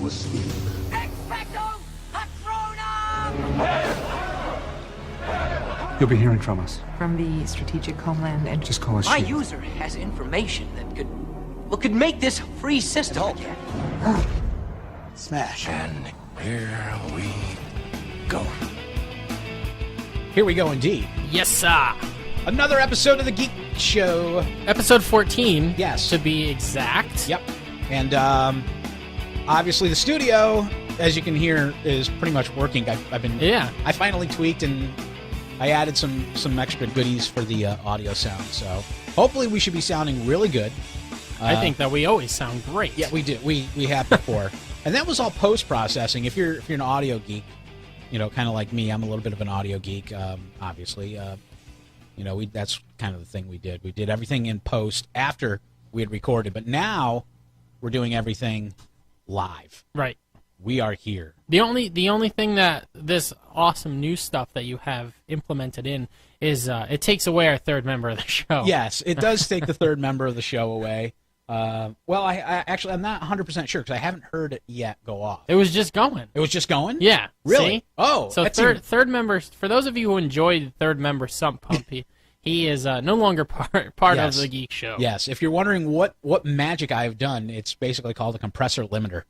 asleep. Expecto Patronum! You'll be hearing from us. From the Strategic Homeland and Just call us My Shield. user has information that could make this a free system again. Smash. And here we go. Here we go indeed. Yes, sir. Another episode of the Geek Show. Episode 14. Yes. To be exact. Yep. And obviously the studio, as you can hear, is pretty much working. I've been. Yeah. I finally tweaked and I added some extra goodies for the audio sound. So hopefully we should be sounding really good. I think that we always sound great. Yeah, we do. We have before, and that was all post processing. If you're an audio geek, kind of like me, I'm a little bit of an audio geek. Obviously, that's kind of the thing we did. We did everything in post after we had recorded, but now we're doing everything live. Right. We are here. The only thing that this awesome new stuff that you have implemented in is it takes away our third member of the show. Yes, it does take the third member of the show away. Well, I actually I'm not 100% sure because I haven't heard it yet go off. It was just going. It was just going? Yeah. Really? See? Oh. So third member, for those of you who enjoyed third member Sump Pump, he is no longer part Yes. of the Geek Show. Yes. If you're wondering what magic I've done, it's basically called a compressor limiter.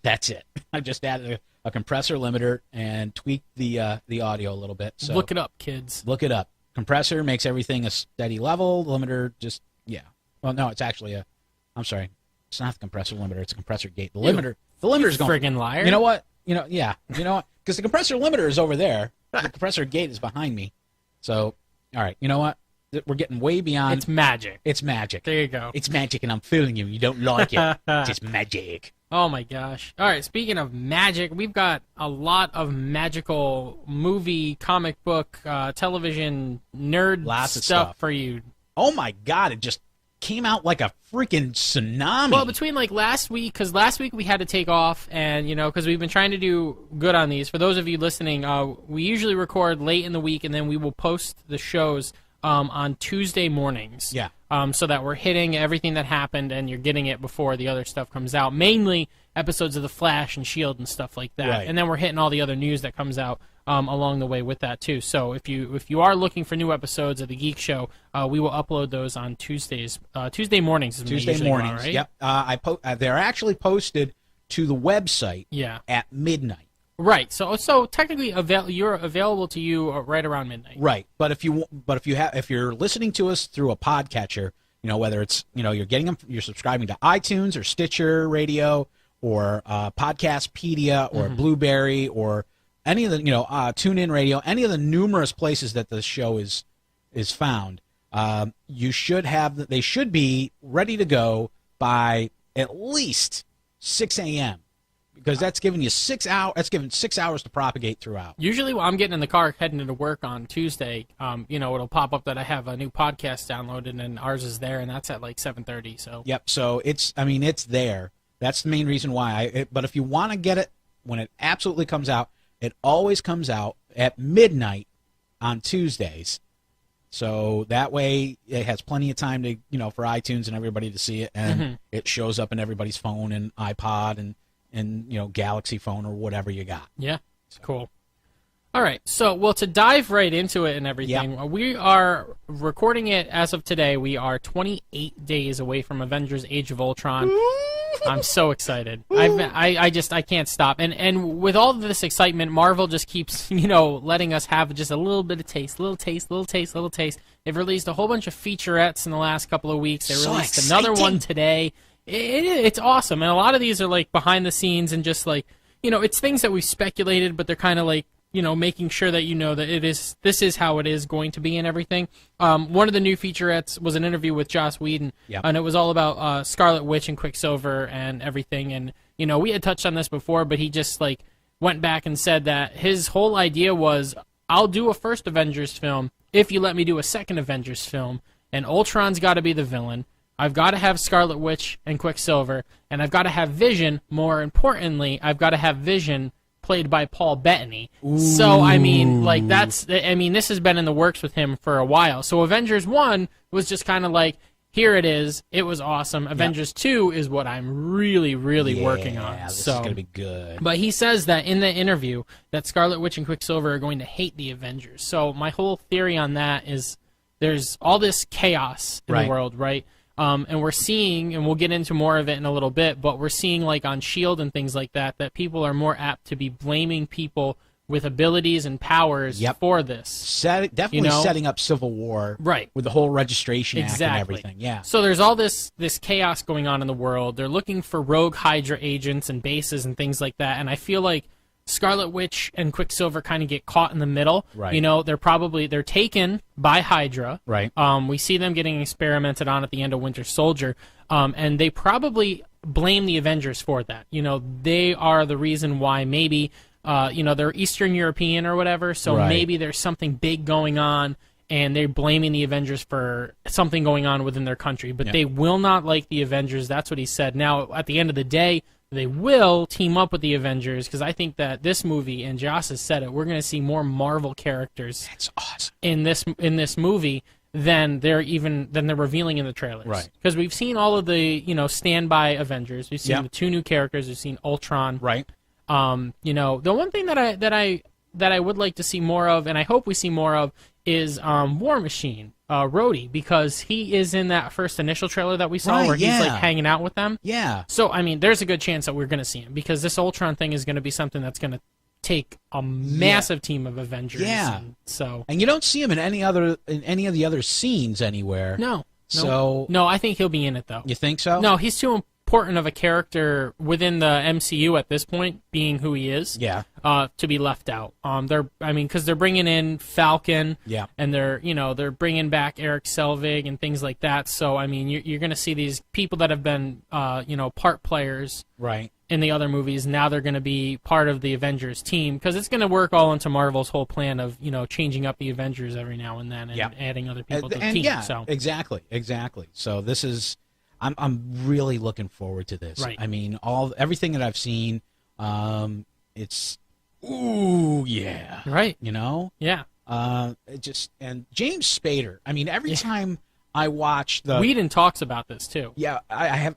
That's it. I just added a compressor limiter and tweaked the audio a little bit. So Look it up, kids. Look it up. Compressor makes everything a steady level. Limiter just Well, no, it's actually I'm sorry. It's not the compressor limiter. It's a compressor gate. The limiter's going. Friggin' liar. You know what? Yeah. You know what? Because the compressor limiter is over there. The compressor gate is behind me. So, all right. You know what? We're getting way beyond. It's magic. It's magic. There you go. It's magic, and I'm feeling you. You don't like it. It's just magic. Oh my gosh. All right, speaking of magic, we've got a lot of magical movie, comic book, television, nerd Lots of stuff stuff. for you. Oh my God! It just came out like a freaking tsunami. Well, between like last week, because last week we had to take off, and because we've been trying to do good on these. For those of you listening, we usually record late in the week, and then we will post the shows on Tuesday mornings. Yeah. So that we're hitting everything that happened, and you're getting it before the other stuff comes out. Mainly episodes of The Flash and S.H.I.E.L.D. and stuff like that. Right. And then we're hitting all the other news that comes out along the way with that too. So if you are looking for new episodes of the Geek Show, we will upload those on Tuesdays. Tuesday mornings is when they Tuesday usually go out, mornings. right? Yep. They're actually posted to the website. Yeah. At midnight. Right. So technically, you're available to you right around midnight. Right. But if you're listening to us through a podcatcher, whether it's you're subscribing to iTunes or Stitcher Radio or Podcastpedia or Blueberry or any of the TuneIn Radio, any of the numerous places that the show is found, they should be ready to go by at least 6 a.m. because that's giving you 6 hours. That's giving 6 hours to propagate throughout. Usually, when I'm getting in the car heading into work on Tuesday, it'll pop up that I have a new podcast downloaded, and ours is there, and that's at like 7:30. So yep. So it's there. That's the main reason why. But if you want to get it when it absolutely comes out, it always comes out at midnight on Tuesdays. So that way it has plenty of time to for iTunes and everybody to see it, and it shows up in everybody's phone and iPod and Galaxy phone or whatever you got. Yeah, it's cool. All right, so to dive right into it and everything, we are recording it as of today. We are 28 days away from Avengers: Age of Ultron. I'm so excited. I can't stop. And with all of this excitement, Marvel just keeps letting us have just a little bit of taste, little taste. They've released a whole bunch of featurettes in the last couple of weeks. They released another one today. It's awesome, and a lot of these are like behind the scenes and just like it's things that we've speculated, but they're kind of like making sure that that this is how it is going to be and everything. One of the new featurettes was an interview with Joss Whedon, and it was all about Scarlet Witch and Quicksilver and everything. And we had touched on this before, but he just like went back and said that his whole idea was, I'll do a first Avengers film if you let me do a second Avengers film, and Ultron's got to be the villain. I've got to have Scarlet Witch and Quicksilver, and I've got to have Vision. More importantly, I've got to have Vision played by Paul Bettany. Ooh. So, this has been in the works with him for a while. So Avengers 1 was just kind of like, here it is. It was awesome. Avengers 2 is what I'm really, really working on. Yeah, this so, is going to be good. But he says that in the interview that Scarlet Witch and Quicksilver are going to hate the Avengers. So my whole theory on that is there's all this chaos in the world, right? And we're seeing, and we'll get into more of it in a little bit, but we're seeing, like, on S.H.I.E.L.D. and things like that, that people are more apt to be blaming people with abilities and powers for this. Definitely setting up Civil War. Right. With the whole Registration Act and everything. Yeah. So there's all this chaos going on in the world. They're looking for rogue Hydra agents and bases and things like that, and I feel like Scarlet Witch and Quicksilver kind of get caught in the middle. Right. You know, they're taken by Hydra. Right. We see them getting experimented on at the end of Winter Soldier, and they probably blame the Avengers for that. You know, they are the reason why maybe, they're Eastern European or whatever, so maybe there's something big going on, and they're blaming the Avengers for something going on within their country. But they will not like the Avengers. That's what he said. Now, at the end of the day, they will team up with the Avengers, because I think that this movie, and Joss has said it, we're going to see more Marvel characters That's awesome. in this movie than they're revealing in the trailers. Right. Because we've seen all of the standby Avengers. We've seen the 2 new characters. We've seen Ultron. Right. The one thing that I would like to see more of, and I hope we see more of, is War Machine, Rhodey, because he is in that first initial trailer that we saw where he's like hanging out with them. Yeah. So I mean, there's a good chance that we're going to see him, because this Ultron thing is going to be something that's going to take a massive team of Avengers. Yeah. And you don't see him in any of the other scenes anywhere. No. So no, I think he'll be in it though. You think so? No, he's too important of a character within the MCU at this point, being who he is. Yeah. To be left out. Because they're bringing in Falcon. Yeah. And they're bringing back Eric Selvig and things like that. So I mean, you're going to see these people that have been part players. Right. In the other movies, now they're going to be part of the Avengers team, because it's going to work all into Marvel's whole plan of changing up the Avengers every now and then and adding other people to the team. Yeah, so exactly. So this is, I'm really looking forward to this. Right. I mean, everything that I've seen, it's ooh yeah. Right. Yeah. And James Spader. I mean, every time I watch Whedon talks about this too. Yeah, I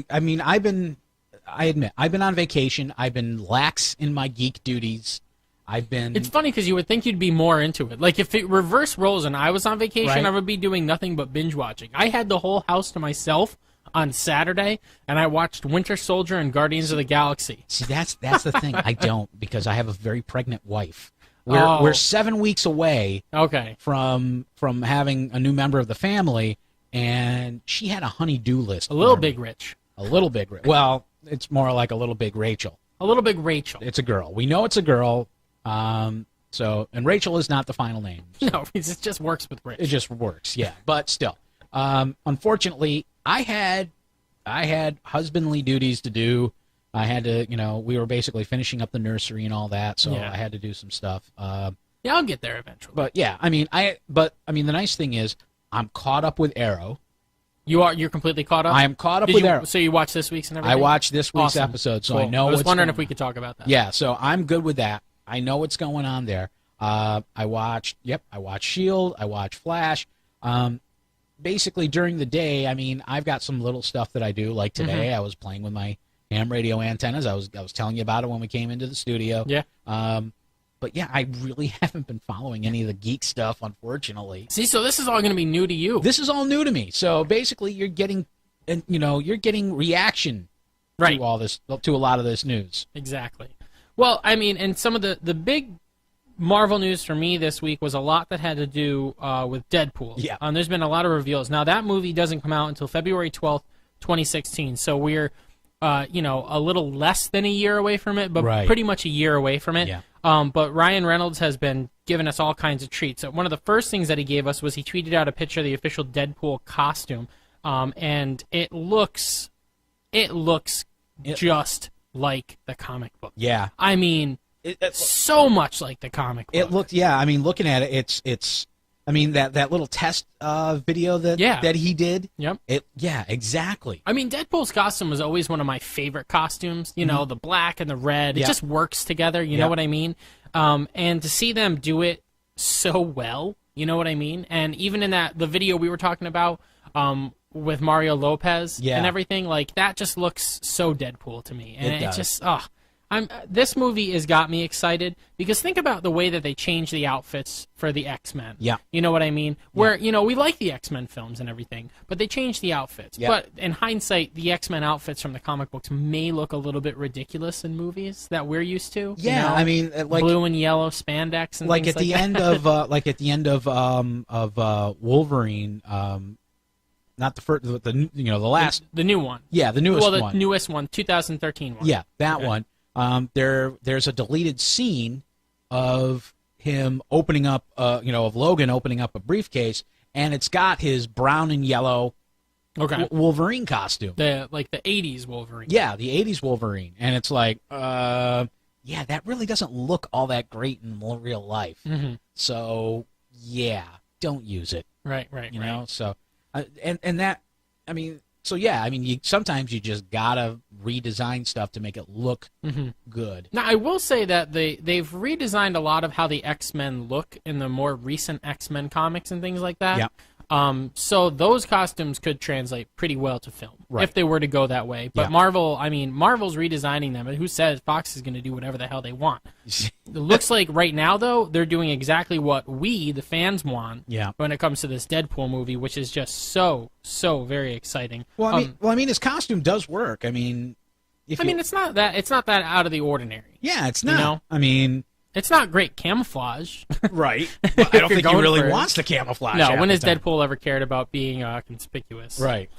admit, I've been on vacation. I've been lax in my geek duties. It's funny because you would think you'd be more into it. Like, if it reverse roles and I was on vacation, I would be doing nothing but binge watching. I had the whole house to myself on Saturday, and I watched Winter Soldier and Guardians of the Galaxy. See, that's the thing. I don't, because I have a very pregnant wife. We're 7 weeks away. From having a new member of the family, and she had a honey-do list. A little big rich. A little big rich. Well, it's more like a little big Rachel. A little big Rachel. It's a girl. We know it's a girl. And Rachel is not the final name. So. No, it just works with Rich. It just works, yeah. But still, unfortunately, I had husbandly duties to do. I had to, we were basically finishing up the nursery and all that, so I had to do some stuff. Yeah, I'll get there eventually. But yeah, the nice thing is I'm caught up with Arrow. You're completely caught up? I am caught up with Arrow. So you watched this week's and everything? I watched this week's episode, so cool. I know I was what's wondering going if we could talk about that. Yeah, so I'm good with that. I know what's going on there. I watched S.H.I.E.L.D., I watched Flash. Basically, during the day, I've got some little stuff that I do. Like today, I was playing with my ham radio antennas. I was telling you about it when we came into the studio. Yeah. But yeah, I really haven't been following any of the geek stuff, unfortunately. See, so this is all going to be new to you. This is all new to me. So basically, you're getting reaction to all this, to a lot of this news. Exactly. Well, and some of the big Marvel news for me this week was a lot that had to do with Deadpool. Yeah. There's been a lot of reveals. Now, that movie doesn't come out until February 12th, 2016. So we're, a little less than a year away from it, but pretty much a year away from it. Yeah. But Ryan Reynolds has been giving us all kinds of treats. One of the first things that he gave us was he tweeted out a picture of the official Deadpool costume, and it looks just like the comic book. Yeah. So much like the comic book. It looked, looking at it, it's that little test video that he did. Yep. Exactly. Deadpool's costume was always one of my favorite costumes. The black and the red. It just works together. You know what I mean? And to see them do it so well, you know what I mean? And even in the video we were talking about, with Mario Lopez Yeah. and everything, like that just looks so Deadpool to me. And It does. just this movie has got me excited because think about the way that they changed the outfits for the X-Men. Yeah. You know what I mean? Where, we like the X-Men films and everything, but they changed the outfits. Yeah. But in hindsight, the X-Men outfits from the comic books may look a little bit ridiculous in movies that we're used to. Yeah, you know? I mean, like blue and yellow spandex and like things at the that. end of Wolverine, not the first, the last, The new one. yeah, the newest Well, the one. newest one, 2013 one. Yeah, that one. There's a deleted scene of him opening up, of Logan opening up a briefcase, and it's got his brown and yellow Okay. Wolverine costume. The 80s Wolverine. Yeah, the 80s Wolverine. And it's like, yeah, that really doesn't look all that great in real life. Mm-hmm. So, yeah, don't use it. Right. You know, so, and that, I mean, so yeah, I mean, sometimes you just gotta redesign stuff to make it look good. Now, I will say that they've redesigned a lot of how the X-Men look in the more recent X-Men comics and things like that. Yeah. So those costumes could translate pretty well to film Right. if they were to go that way. But Yeah. Marvel's redesigning them, and who says Fox is going to do whatever the hell they want? It looks like right now, though, they're doing exactly what we, the fans, want. Yeah. When it comes to this Deadpool movie, which is just so very exciting. Well, I mean, his costume does work. I mean, it's not that out of the ordinary. yeah, it's not. You know? I mean, It's not great camouflage. right. But I don't you're think he going really for it. wants to camouflage. No, half when the has time. Deadpool ever cared about being conspicuous? Right.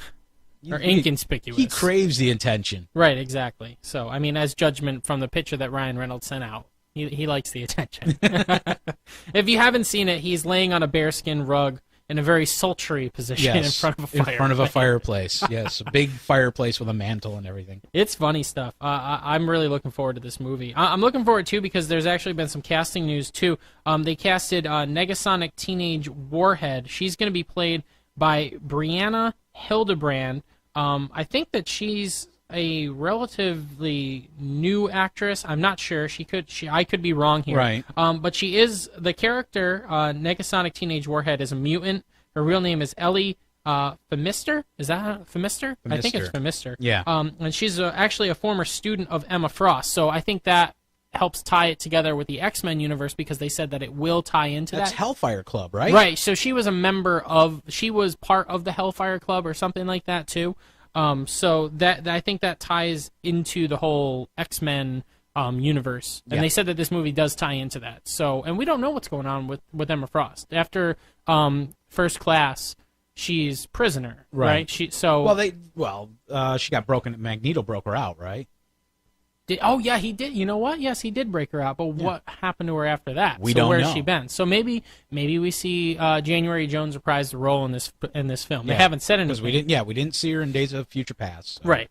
Or inconspicuous. He craves the attention. Right, exactly. So, I mean, as judgment from the picture that Ryan Reynolds sent out, he likes the attention. If you haven't seen it, he's laying on a bearskin rug in a very sultry position in front of a fire. In front of a fireplace. Yes, a big fireplace with a mantle and everything. It's funny stuff. I'm really looking forward to this movie. I'm looking forward, too, because there's actually been some casting news, too. They casted Negasonic Teenage Warhead. She's going to be played by Brianna Hildebrand. I think that she's a relatively new actress. I'm not sure. I could be wrong here. Right. But she is the character. Negasonic Teenage Warhead is a mutant. Her real name is Ellie Femister. Is that Femister? I think it's Femister. Yeah. And she's actually a former student of Emma Frost. So I think that helps tie it together with the X-Men universe because they said that it will tie into That's that. Hellfire Club, right? Right. So she was part of the Hellfire Club or something like that too. So that I think that ties into the whole X-Men universe, and Yeah. they said that this movie does tie into that. So, and we don't know what's going on with Emma Frost after First Class. She's prisoner, right? She got broken. Magneto broke her out, right? He did. You know what? Yes, he did break her out. But what happened to her after that? We don't where's know. she been? So maybe we see January Jones reprise the role in this film. They haven't said anything. Because we didn't see her in Days of Future Past. So. Right.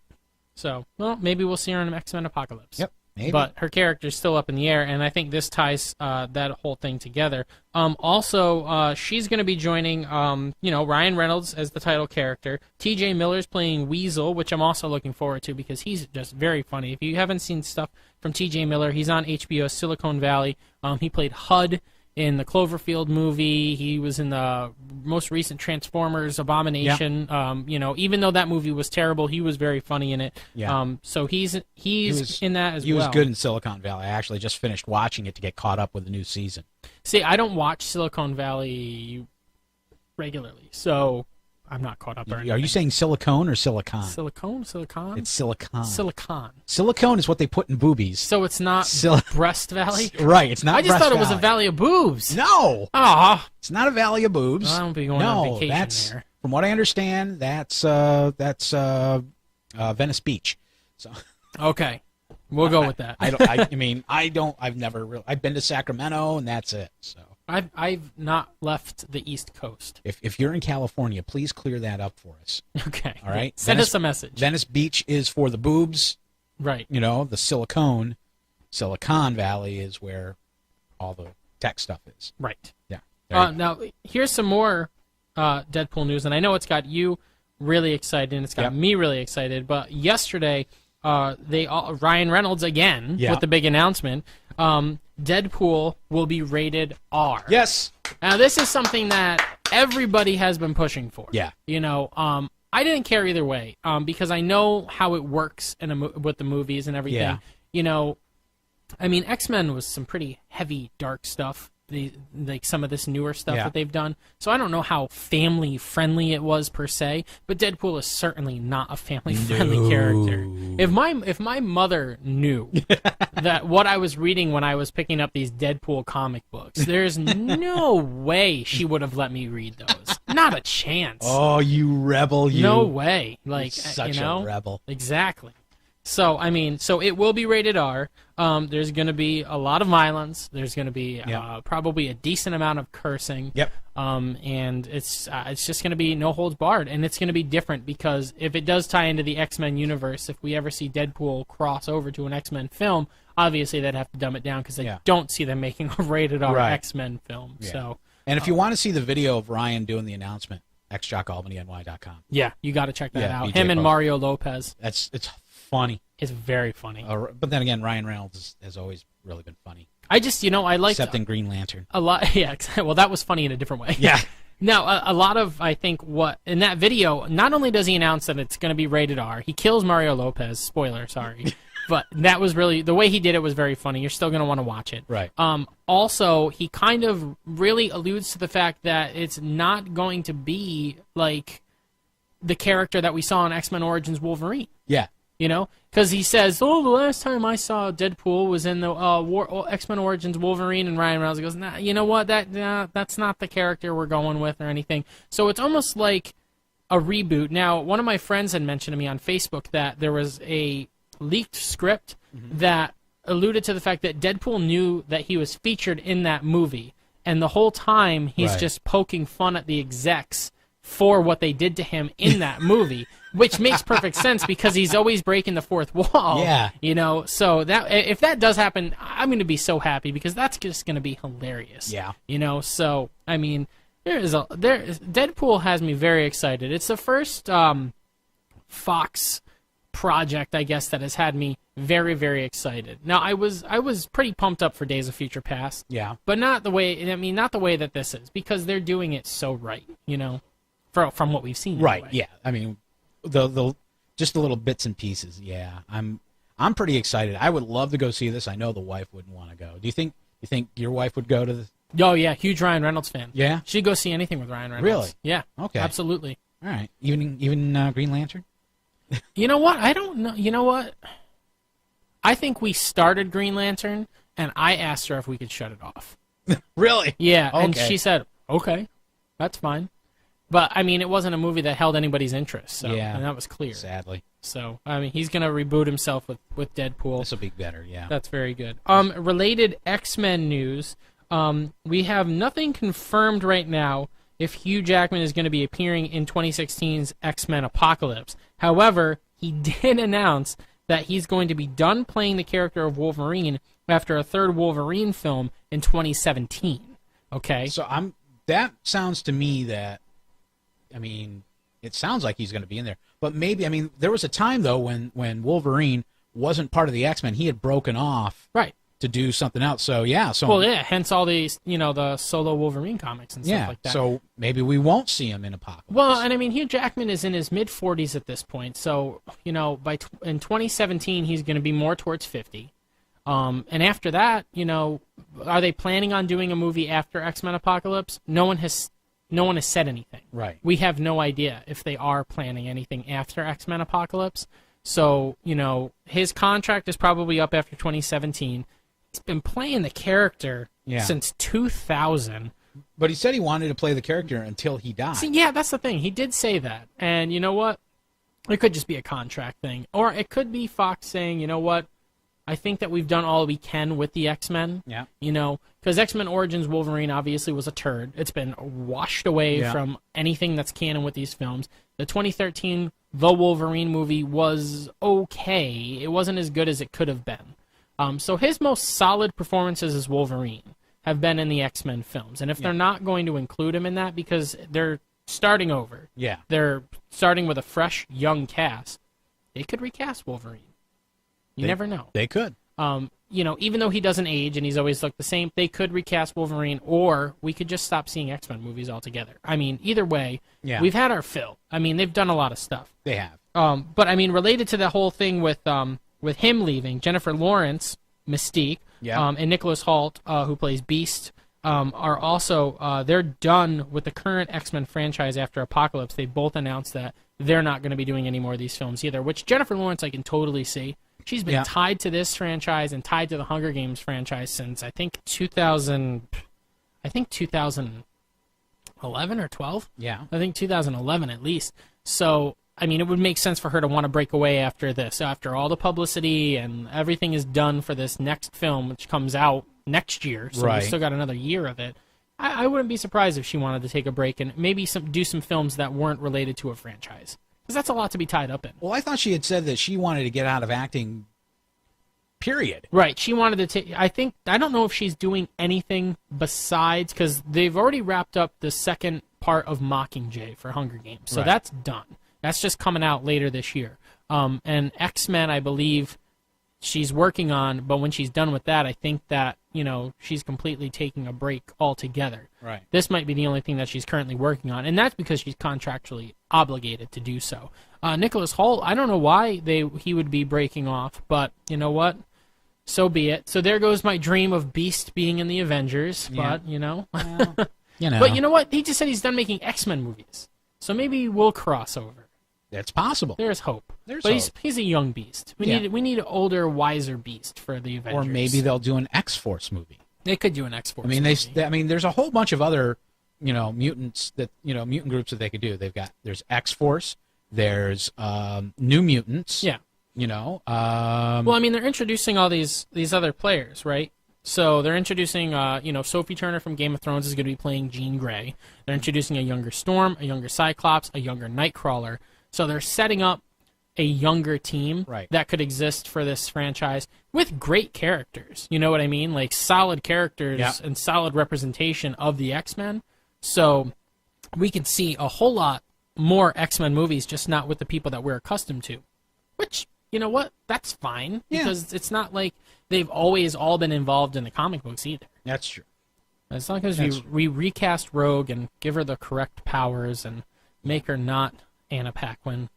So, well, maybe we'll see her in X-Men Apocalypse. Yep. Maybe. But her character's still up in the air, and I think this ties that whole thing together. Also, she's going to be joining, Ryan Reynolds as the title character. T.J. Miller's playing Weasel, which I'm also looking forward to because he's just very funny. If you haven't seen stuff from T.J. Miller, he's on HBO's Silicon Valley. He played HUD in the Cloverfield movie. He was in the most recent Transformers Abomination. Yeah. Even though that movie was terrible, he was very funny in it. Yeah. So he's in that as well. He was good in Silicon Valley. I actually just finished watching it to get caught up with the new season. See, I don't watch Silicon Valley regularly, so I'm not caught up. Are you saying silicone or silicon? Silicone? It's silicon. Silicon. Silicone is what they put in boobies. So it's not Breast Valley? Right, it's not I just Breast thought it was a Valley. Valley of boobs. No! Ah, It's not a valley of boobs. I won't be going on vacation there. From what I understand, that's Venice Beach. So Okay. We'll go with that. I've been to Sacramento and that's it. So I've not left the East Coast. if you're in California, please clear that up for us. Okay. All right. Send us a message. Venice Beach is for the boobs. Right. The Silicon Valley is where all the tech stuff is. Right. Yeah. Now, here's some more Deadpool news, and I know it's got you really excited, and it's got me really excited. But yesterday, Ryan Reynolds again with the big announcement. Deadpool will be rated R. Yes. Now, this is something that everybody has been pushing for. Yeah. I didn't care either way, because I know how it works with the movies and everything. Yeah. You know, I mean, X-Men was some pretty heavy, dark stuff. Like some of this newer stuff that they've done. So I don't know how family-friendly it was per se, but Deadpool is certainly not a family-friendly character. If my mother knew that what I was reading when I was picking up these Deadpool comic books, there's no way she would have let me read those. Not a chance. Oh, you rebel, you. No way. Like, such a rebel. Exactly. So, I mean, it will be rated R. There's going to be a lot of violence. There's going to be probably a decent amount of cursing. Yep. And it's just going to be no holds barred, and it's going to be different because if it does tie into the X-Men universe, if we ever see Deadpool cross over to an X-Men film, obviously they'd have to dumb it down because they don't see them making a rated R X-Men film. Yeah. So, and if you want to see the video of Ryan doing the announcement, xjockalbanyny.com. Yeah, you got to check that out. BJ Him and posted. Mario Lopez. It's funny. It's very funny. But then again, Ryan Reynolds has always really been funny. I just, I liked... Except in Green Lantern. A lot, yeah. Well, that was funny in a different way. Yeah. Now, a lot of, I think, in that video, not only does he announce that it's going to be rated R, he kills Mario Lopez. Spoiler, sorry. But that was really... The way he did it was very funny. You're still going to want to watch it. Right. Also, he kind of really alludes to the fact that it's not going to be, like, the character that we saw in X-Men Origins Wolverine. Yeah. Because he says, the last time I saw Deadpool was in the X-Men Origins Wolverine, and Ryan Reynolds goes, nah, you know what, that's not the character we're going with or anything. So it's almost like a reboot. Now, one of my friends had mentioned to me on Facebook that there was a leaked script that alluded to the fact that Deadpool knew that he was featured in that movie, and the whole time he's just poking fun at the execs for what they did to him in that movie, which makes perfect sense because he's always breaking the fourth wall. Yeah. So that if that does happen, I'm going to be so happy because that's just going to be hilarious. Yeah. So I mean, Deadpool has me very excited. It's the first Fox project, I guess, that has had me very, very excited. Now, I was pretty pumped up for Days of Future Past. Yeah. But not the way that this is, because they're doing it so right, from what we've seen. Right. Anyway. Yeah. I mean, the just the little bits and pieces. Yeah. I'm pretty excited. I would love to go see this. I know the wife wouldn't want to go. Do you think your wife would go to this? Oh yeah, huge Ryan Reynolds fan. Yeah. She'd go see anything with Ryan Reynolds. Really? Yeah. Okay. Absolutely. All right. Even Green Lantern? You know what? I don't know. You know what? I think we started Green Lantern, and I asked her if we could shut it off. Really? Yeah, Okay. and she said, okay, that's fine. But, I mean, it wasn't a movie that held anybody's interest, so, and that was clear. Sadly. So, I mean, he's going to reboot himself with Deadpool. This will be better, yeah. That's very good. Related X-Men news, we have nothing confirmed right now if Hugh Jackman is going to be appearing in 2016's X-Men Apocalypse. However, he did announce that he's going to be done playing the character of Wolverine after a third Wolverine film in 2017. Okay? So that sounds to me that, I mean, it sounds like he's going to be in there. But maybe, I mean, there was a time, though, when Wolverine wasn't part of the X-Men. He had broken off to do something else. So, yeah. Well, yeah, hence all these, the solo Wolverine comics and stuff like that. So maybe we won't see him in Apocalypse. Well, and I mean, Hugh Jackman is in his mid-40s at this point. So, in 2017, he's going to be more towards 50. And after that, are they planning on doing a movie after X-Men Apocalypse? No one has said anything. Right. We have no idea if they are planning anything after X-Men Apocalypse. So, his contract is probably up after 2017. He's been playing the character since 2000. But he said he wanted to play the character until he died. See, yeah, that's the thing. He did say that. And you know what? It could just be a contract thing. Or it could be Fox saying, you know what? I think that we've done all we can with the X-Men. Yeah. Because X-Men Origins Wolverine obviously was a turd. It's been washed away from anything that's canon with these films. The 2013 The Wolverine movie was okay. It wasn't as good as it could have been. So his most solid performances as Wolverine have been in the X-Men films. And if they're not going to include him in that because they're starting over, they're starting with a fresh, young cast, they could recast Wolverine. You never know. They could. Even though he doesn't age and he's always looked the same, they could recast Wolverine, or we could just stop seeing X-Men movies altogether. I mean, either way, we've had our fill. I mean, they've done a lot of stuff. They have. But I mean, related to the whole thing with him leaving, Jennifer Lawrence, Mystique, and Nicholas Hoult, who plays Beast, are also they're done with the current X-Men franchise after Apocalypse. They both announced that they're not going to be doing any more of these films either, which Jennifer Lawrence I can totally see. She's been tied to this franchise and tied to the Hunger Games franchise since I think 2011 or 12. Yeah. I think 2011 at least. So, I mean, it would make sense for her to want to break away after this, after all the publicity and everything is done for this next film, which comes out next year. So we've still got another year of it. I wouldn't be surprised if she wanted to take a break and maybe do some films that weren't related to a franchise. Because that's a lot to be tied up in. Well, I thought she had said that she wanted to get out of acting, period. Right. She wanted to take... I don't know if she's doing anything besides... Because they've already wrapped up the second part of Mockingjay for Hunger Games. So that's done. That's just coming out later this year. And X-Men, I believe, she's working on... But when she's done with that, I think that, she's completely taking a break altogether. Right. This might be the only thing that she's currently working on. And that's because she's contractually obligated to do so. Nicholas Hoult, I don't know why he would be breaking off, but you know what? So be it. So there goes my dream of Beast being in the Avengers, but, Well, But you know what? He just said he's done making X-Men movies. So maybe we'll cross over. That's possible. There's hope. There's but hope. He's a young Beast. We need an older, wiser Beast for the Avengers. Or maybe they'll do an X-Force movie. They could do an X-Force movie. movie. There's a whole bunch of other, mutants that, mutant groups that they could do. There's X-Force, there's New Mutants. Yeah. Well, they're introducing all these other players, right? So they're introducing, Sophie Turner from Game of Thrones is going to be playing Jean Grey. They're introducing a younger Storm, a younger Cyclops, a younger Nightcrawler. So they're setting up a younger team that could exist for this franchise with great characters. You know what I mean? Like solid characters and solid representation of the X-Men. So we could see a whole lot more X-Men movies, just not with the people that we're accustomed to. Which, you know what? That's fine. Because it's not like they've always all been involved in the comic books either. That's true. As long as we recast Rogue and give her the correct powers and make her not Anna Paquin.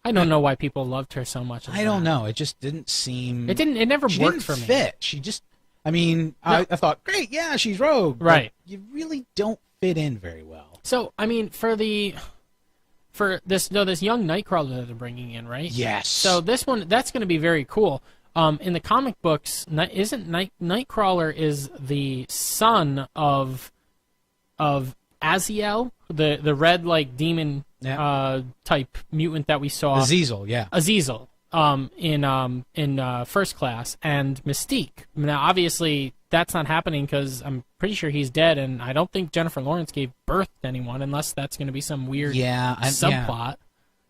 I don't know why people loved her so much. I don't know. It just didn't seem... It never worked for me. She didn't fit. She just... I thought, great, yeah, she's Rogue. Right. You really don't fit in very well. So, for this young Nightcrawler that they're bringing in, right? Yes. So this one, that's going to be very cool. In the comic books, Nightcrawler is the son of Aziel, the red demon type mutant that we saw. Azazel, yeah. Azazel, in First Class, and Mystique. Now, obviously, that's not happening because I'm pretty sure he's dead, and I don't think Jennifer Lawrence gave birth to anyone, unless that's going to be some weird subplot.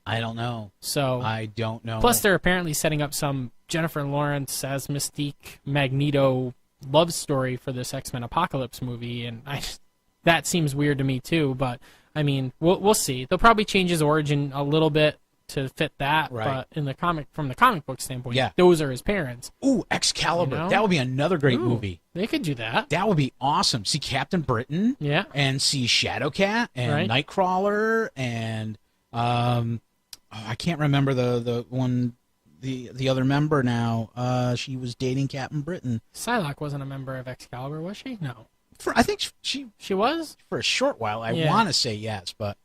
I don't know. So I don't know. Plus, they're apparently setting up some Jennifer Lawrence as Mystique Magneto love story for this X-Men Apocalypse movie, and that seems weird to me too. But we'll see. They'll probably change his origin a little bit to fit that. Right. But from the comic book standpoint, those are his parents. Ooh, Excalibur. That would be another great movie. They could do that. That would be awesome. See Captain Britain. Yeah. And see Shadowcat and Nightcrawler and I can't remember the one. The other member now, she was dating Captain Britain. Psylocke wasn't a member of Excalibur, was she? No. I think she was? For a short while. I want to say yes, but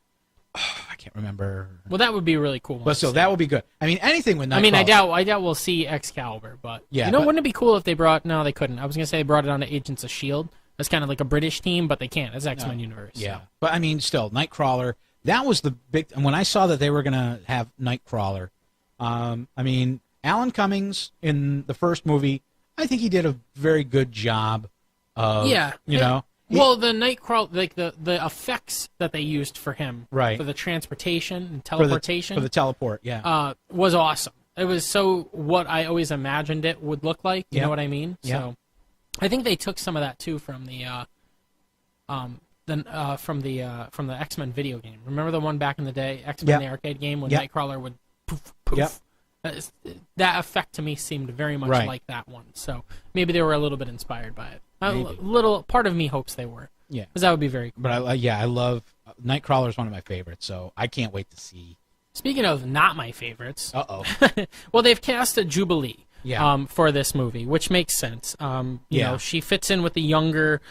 I can't remember. Well, that would be really cool. But so that would be good. Anything with Nightcrawler. I doubt we'll see Excalibur, but wouldn't it be cool if they brought... No, they couldn't. I was going to say they brought it on to Agents of S.H.I.E.L.D. That's kind of like a British team, but they can't. It's X-Men universe. Yeah. So. But, still, Nightcrawler, that was the big... And when I saw that they were going to have Nightcrawler, Alan Cummings in the first movie, I think he did a very good job of, Well, the Nightcrawler, the effects that they used for him, for the transportation and teleportation, for the teleport, was awesome. It was so what I always imagined it would look like. You know what I mean? Yeah. So, I think they took some of that too from the X-Men video game. Remember the one back in the day, X-Men the arcade game, when Nightcrawler would poof poof. Yep. That effect to me seemed very much Right. like that one. So maybe they were a little bit inspired by it. Maybe. Little part of me hopes they were. Yeah. Because that would be very cool. But I love Nightcrawler is one of my favorites, so I can't wait to see. Speaking of not my favorites, Uh-oh. well, they've cast a Jubilee Yeah. for this movie, which makes sense. You Yeah. know, she fits in with the younger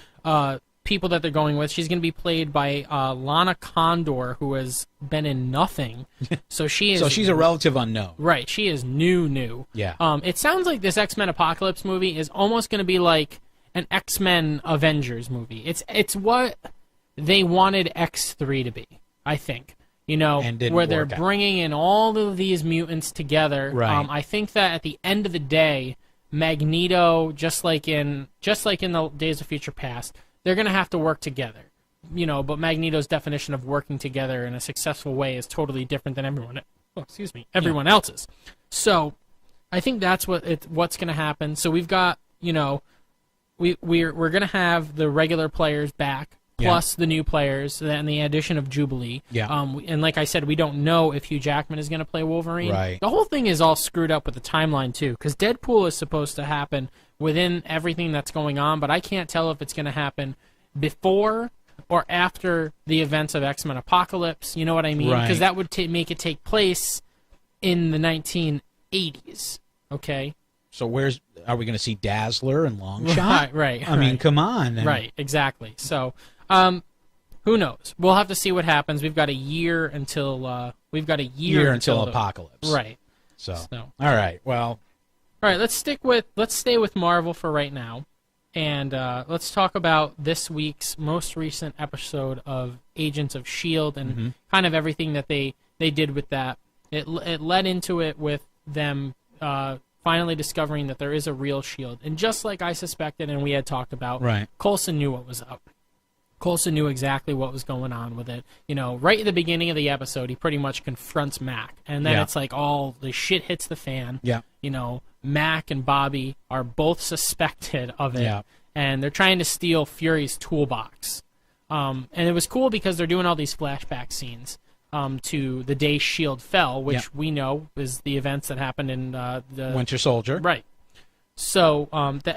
people that they're going with. She's going to be played by Lana Condor, who has been in nothing. So she is. So she's a relative unknown. Right, she is new. Yeah. It sounds like this X-Men Apocalypse movie is almost going to be like an X-Men Avengers movie. It's what they wanted X3 to be, I think. You know, And didn't where they're work out. bringing in all of these mutants together. Right. I think that at the end of the day, Magneto, just like in the Days of Future Past, they're going to have to work together. You know, but Magneto's definition of working together in a successful way is totally different than everyone else's. So, I think that's what's going to happen. So we've got, you know, we're going to have the regular players back, plus the new players, and the addition of Jubilee. Yeah. And like I said, we don't know if Hugh Jackman is going to play Wolverine. Right. The whole thing is all screwed up with the timeline, too, because Deadpool is supposed to happen within everything that's going on, but I can't tell if it's going to happen before or after the events of X-Men Apocalypse. You know what I mean? Right. Because that would make it take place in the 1980s. Okay? So are we going to see Dazzler and Longshot? Right. I mean, come on. Right, exactly. So, who knows? We'll have to see what happens. We've got a year until until Apocalypse. Right. So. So. All right. Well. All right. Let's stay with Marvel for right now, and let's talk about this week's most recent episode of Agents of S.H.I.E.L.D. and kind of everything that they did with that. It led into it with them finally discovering that there is a real S.H.I.E.L.D. And just like I suspected and we had talked about, Right. Coulson knew what was up. Coulson knew exactly what was going on with it. You know, right at the beginning of the episode, he pretty much confronts Mac. And then it's like all the shit hits the fan. Yeah. You know, Mac and Bobby are both suspected of it. Yeah. And they're trying to steal Fury's toolbox. And it was cool because they're doing all these flashback scenes to the day S.H.I.E.L.D. fell, which we know is the events that happened in the Winter Soldier. Right. So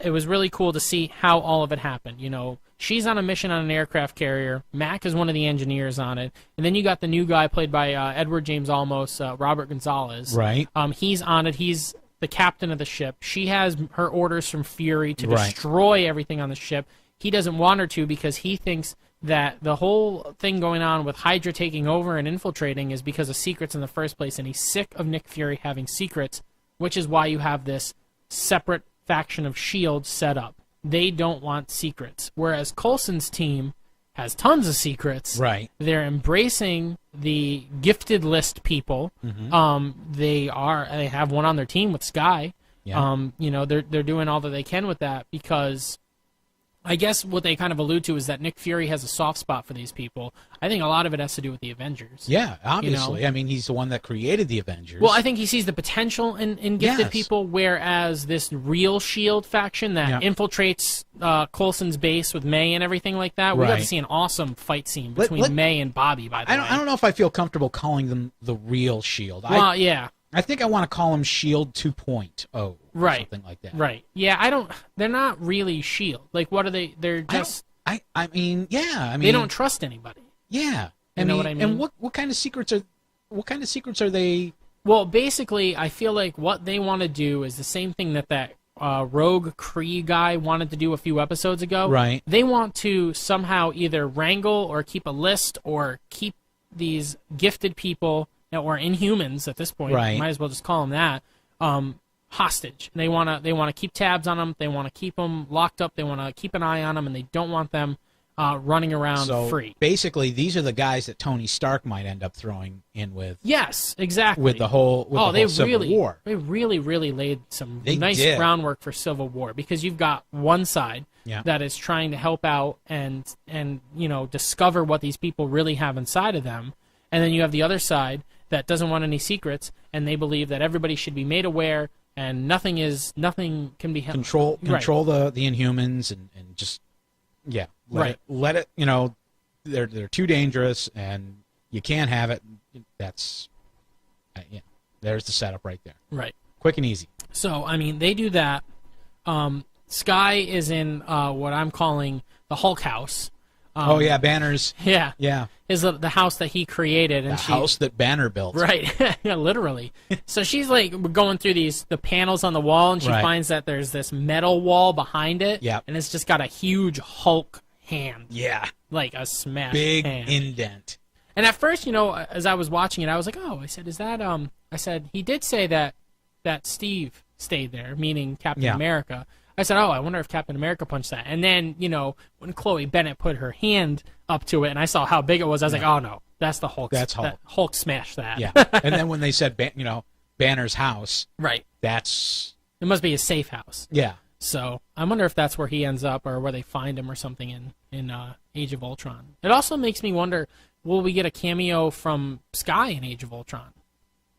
it was really cool to see how all of it happened. You know, she's on a mission on an aircraft carrier. Mac is one of the engineers on it. And then you got the new guy played by Edward James Olmos, Robert Gonzalez. Right. He's on it. He's the captain of the ship. She has her orders from Fury to destroy everything on the ship. He doesn't want her to because he thinks that the whole thing going on with Hydra taking over and infiltrating is because of secrets in the first place, and he's sick of Nick Fury having secrets, which is why you have this separate faction of S.H.I.E.L.D. set up. They don't want secrets, whereas Coulson's team has tons of secrets. Right. They're embracing the gifted list people. They have one on their team with Skye. Yeah. You know, they're doing all that they can with that because I guess what they kind of allude to is that Nick Fury has a soft spot for these people. I think a lot of it has to do with the Avengers. Yeah, obviously. You know? I mean, he's the one that created the Avengers. Well, I think he sees the potential in gifted people, whereas this real S.H.I.E.L.D. faction that infiltrates Coulson's base with May and everything like that, we got to see an awesome fight scene between May and Bobby, by the way. I don't know if I feel comfortable calling them the real S.H.I.E.L.D. Well, yeah. I think I want to call them S.H.I.E.L.D. 2.0 or something like that. Right. Yeah, they're not really S.H.I.E.L.D. Like, what are they? They're just... I mean, they don't trust anybody. Yeah. You know what I mean? And what kind of secrets are they... Well, basically, I feel like what they want to do is the same thing that Rogue Kree guy wanted to do a few episodes ago. Right. They want to somehow either wrangle or keep a list or keep these gifted people, or Inhumans at this point, right. Might as well just call them that, hostage. They want to keep tabs on them. They want to keep them locked up. They want to keep an eye on them, and they don't want them running around free. Basically, these are the guys that Tony Stark might end up throwing in with. Yes, exactly. With the whole Civil War. They really laid some nice groundwork for Civil War because you've got one side that is trying to help out and discover what these people really have inside of them, and then you have the other side that doesn't want any secrets, and they believe that everybody should be made aware, and nothing can be control the Inhumans and just let it they're too dangerous and you can't have it. That's There's the setup right there. Right. Quick and easy. So, I mean, they do that. Sky is in what I'm calling the Hulk house. Oh, yeah, Banner's. Yeah. Yeah. Is the house that he created. And The house that Banner built. Right. Yeah, literally. So she's like going through the panels on the wall, and she Right. finds that there's this metal wall behind it. Yep. And it's just got a huge Hulk hand. Yeah. Like a smashed Big hand. indent. And at first, you know, as I was watching it, I was like, oh, I said, is that, I said, he did say that Steve stayed there, meaning Captain Yeah. America. I said, oh, I wonder if Captain America punched that. And then, you know, when Chloe Bennett put her hand up to it and I saw how big it was, I was like, oh, no, that's the Hulk. That's Hulk. That Hulk smashed that. Yeah. And then when they said, Banner's house, Right. that's... It must be a safe house. Yeah. So I wonder if that's where he ends up or where they find him or something in Age of Ultron. It also makes me wonder, will we get a cameo from Skye in Age of Ultron?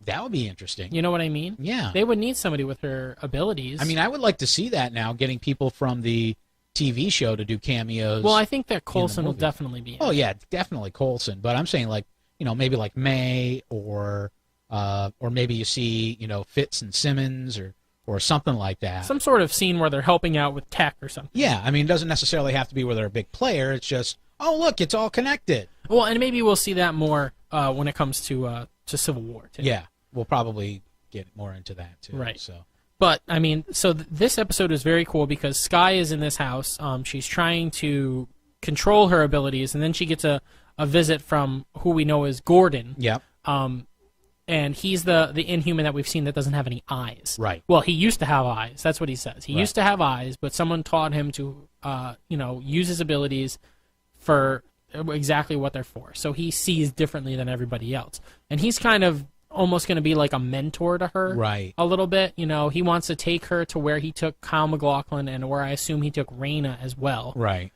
That would be interesting. You know what I mean? Yeah. They would need somebody with her abilities. I mean, I would like to see that now, getting people from the TV show to do cameos. well, I think that Coulson will movie. definitely be in Oh, it. yeah, definitely Coulson. But I'm saying, like, you know, maybe like May or maybe you see, you know, Fitz and Simmons or something like that. Some sort of scene where they're helping out with tech or something. Yeah, I mean, it doesn't necessarily have to be where they're a big player. It's just, oh, look, it's all connected. Well, and maybe we'll see that more when it comes to Civil War, too. Yeah, we'll probably get more into that, too. Right. So. But, I mean, so this episode is very cool because Skye is in this house. She's trying to control her abilities, and then she gets a visit from who we know as Gordon. Yep. And he's the Inhuman that we've seen that doesn't have any eyes. Right. Well, he used to have eyes. That's what he says. He Right. used to have eyes, but someone taught him to, use his abilities for exactly what they're for. So he sees differently than everybody else. And he's kind of almost going to be like a mentor to her. Right. A little bit. You know, he wants to take her to where he took Kyle MacLachlan and where I assume he took Raina as well. Right.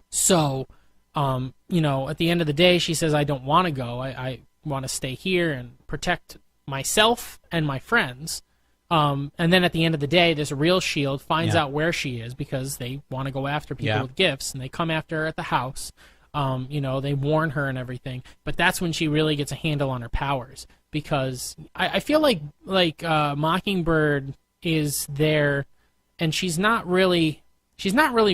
So, at the end of the day, she says, I don't want to go. I want to stay here and protect myself and my friends. And then at the end of the day, this real shield finds Yeah. out where she is because they want to go after people Yeah. with gifts, and they come after her at the house. They warn her and everything. But that's when she really gets a handle on her powers because I feel like Mockingbird is there, and she's not really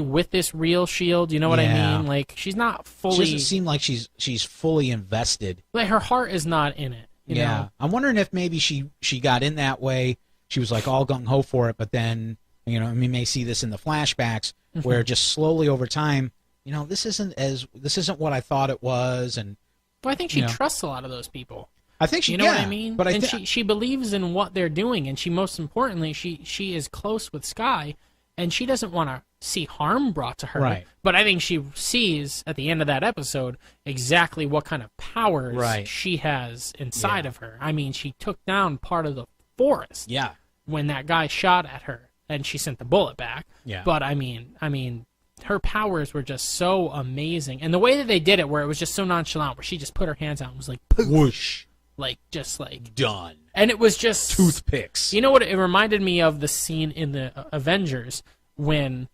with this real shield. You know what I Yeah. mean? Like she's not She fully. doesn't seem like she's fully invested. Like her heart is not in it. You know? I'm wondering if maybe she got in that way. She was like all gung ho for it, but then we may see this in the flashbacks where just slowly over time, this isn't what I thought it was, and But I think she trusts a lot of those people. I think she. You know what I mean? But she believes in what they're doing, and most importantly, she is close with Skye, and she doesn't want to see harm brought to her. Right. But I think she sees at the end of that episode exactly what kind of powers Right. she has inside of her. I mean, she took down part of the forest. Yeah. When that guy shot at her, and she sent the bullet back. Yeah. But I mean, her powers were just so amazing, and the way that they did it, where it was just so nonchalant, where she just put her hands out and was like, poof, Whoosh. like just like, Done. and it was just Toothpicks. You know what? It reminded me of the scene in the Avengers when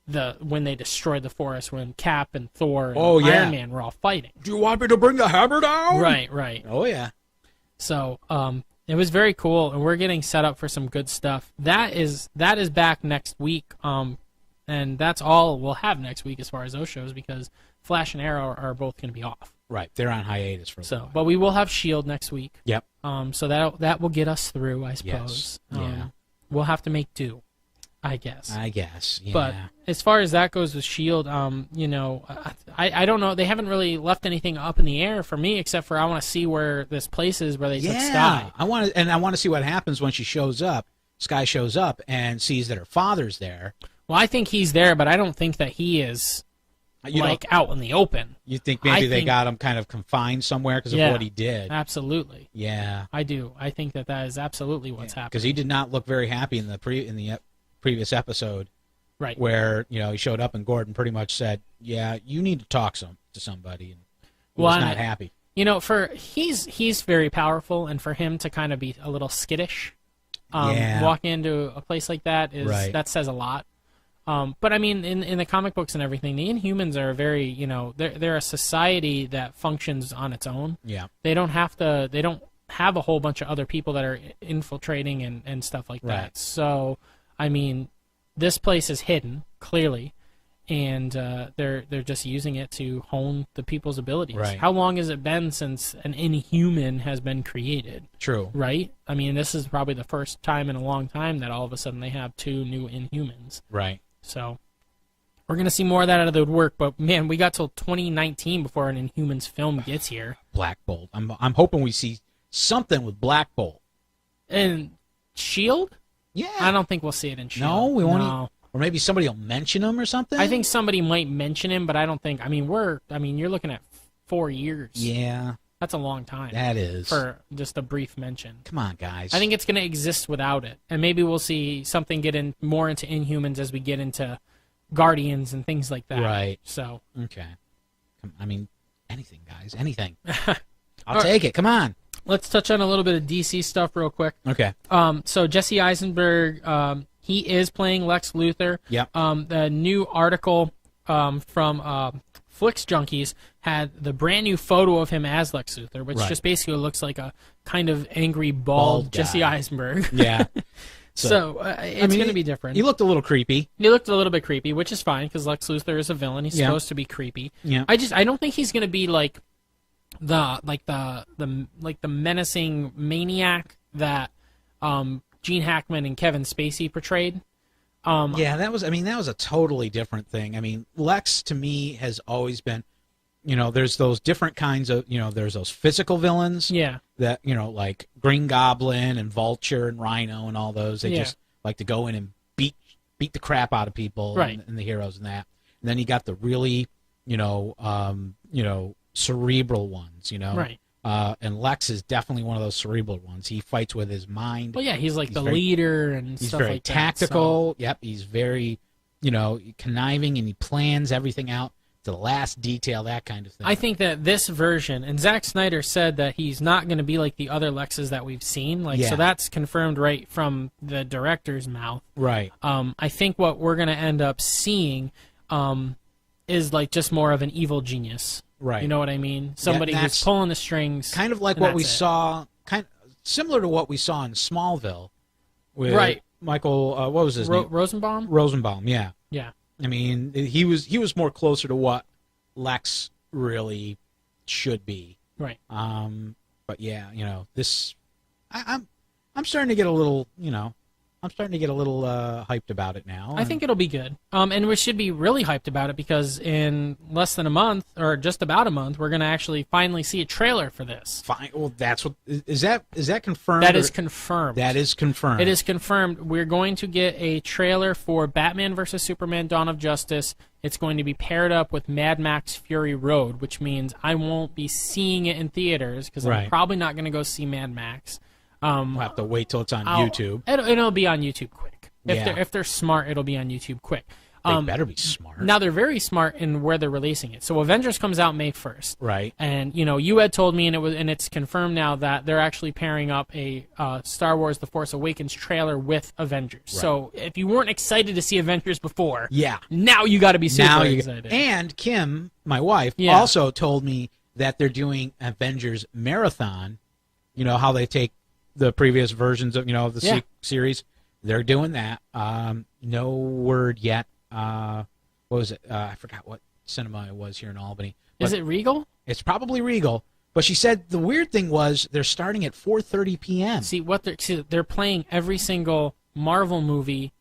they destroyed the forest, when Cap and Thor and Iron Man were all fighting. Do you want me to bring the hammer down? Right. Oh yeah. So, it was very cool, and we're getting set up for some good stuff. That is back next week, and that's all we'll have next week as far as those shows, because Flash and Arrow are both going to be off. Right, they're on hiatus for a So, while. but we will have Shield next week. Yep. So that will get us through, I suppose. Yes. Yeah. We'll have to make do, I guess. Yeah. But as far as that goes with Shield, I don't know. They haven't really left anything up in the air for me, except for I want to see where this place is where they took Skye. I want to see what happens when she shows up. Skye shows up and sees that her father's there. Well, I think he's there, but I don't think that he is out in the open. You think maybe they got him kind of confined somewhere because of what he did? Absolutely. Yeah, I do. I think that is absolutely what's happening. Because he did not look very happy in the previous episode. Right. Where he showed up and Gordon pretty much said, "Yeah, you need to talk to somebody," and he was not happy. He's very powerful, and for him to kind of be a little skittish, walking into a place like that that says a lot. But I mean, in the comic books and everything, the Inhumans are they're a society that functions on its own. Yeah. They don't have a whole bunch of other people that are infiltrating and stuff like that. Right. So, I mean, this place is hidden, clearly, and they're just using it to hone the people's abilities. Right. How long has it been since an Inhuman has been created? True. Right? I mean, this is probably the first time in a long time that all of a sudden they have 2 new Inhumans. Right. So we're going to see more of that out of the woodwork, but man, we got till 2019 before an Inhumans film gets here. Black Bolt. I'm hoping we see something with Black Bolt. And S.H.I.E.L.D.? Yeah. I don't think we'll see it in S.H.I.E.L.D. No, we won't. No. Or maybe somebody will mention him or something. I think somebody might mention him, but I don't think. I mean, you're looking at 4 years. Yeah. That's a long time. That is. For just a brief mention. Come on, guys. I think it's going to exist without it, and maybe we'll see something get in more into Inhumans as we get into Guardians and things like that. Right. So. Okay. I mean, anything, guys. Anything. I'll take it. Come on. Let's touch on a little bit of DC stuff real quick. Okay. So Jesse Eisenberg, he is playing Lex Luthor. Yep. The new article from Flix Junkies had the brand new photo of him as Lex Luthor, which Right. just basically looks like a kind of angry, bald guy. Jesse Eisenberg. Yeah. So it's going to be different. He looked a little creepy. He looked a little bit creepy, which is fine because Lex Luthor is a villain. He's Yeah. supposed to be creepy. Yeah. I don't think he's going to be like the menacing maniac that Gene Hackman and Kevin Spacey portrayed. Yeah, that was a totally different thing. I mean, Lex to me has always been, there's those different kinds of, there's those physical villains. Yeah. That, like Green Goblin and Vulture and Rhino and all those. They just like to go in and beat the crap out of people. Right. And the heroes and that. And then you got the really, cerebral ones, Right. And Lex is definitely one of those cerebral ones. He fights with his mind. Well, yeah, he's like the very- leader and He's stuff very like that. tactical. Yep, he's very, conniving, and he plans everything out to the last detail, that kind of thing. I think that this version, and Zack Snyder said that he's not going to be like the other Lexes that we've seen. Yeah. So that's confirmed right from the director's mouth. Right. I think what we're going to end up seeing is like just more of an evil genius. Right. You know what I mean? Somebody and who's that's pulling the strings. Kind of like and what we that's it. saw, similar to what we saw in Smallville with Right. Michael, what was his name? Rosenbaum? Rosenbaum, yeah. Yeah. I mean, he was more closer to what Lex really should be. Right. But yeah, this, I'm starting to get a little, hyped about it now. I think it'll be good. And we should be really hyped about it because in less than a month, or just about a month, we're going to actually finally see a trailer for this. Fine. Well, that's what is that confirmed? That is confirmed. That is confirmed. It is confirmed. We're going to get a trailer for Batman vs. Superman: Dawn of Justice. It's going to be paired up with Mad Max Fury Road, which means I won't be seeing it in theaters because I'm Right. probably not going to go see Mad Max. We'll have to wait till it's on YouTube. It'll be on YouTube quick. Yeah. If they're smart, it'll be on YouTube quick. They better be smart. Now they're very smart in where they're releasing it. So Avengers comes out May 1st. Right. And you had told me, and it's confirmed now that they're actually pairing up a Star Wars: The Force Awakens trailer with Avengers. Right. So if you weren't excited to see Avengers before, Yeah. now you got to be super Now excited. And Kim, my wife, Yeah. also told me that they're doing Avengers Marathon. You know how they take the previous versions of the Yeah. series. They're doing that. No word yet. What was it? I forgot what cinema it was here in Albany. Is But it Regal? It's probably Regal. But she said the weird thing was they're starting at 4:30 p.m. See they're playing every single Marvel movie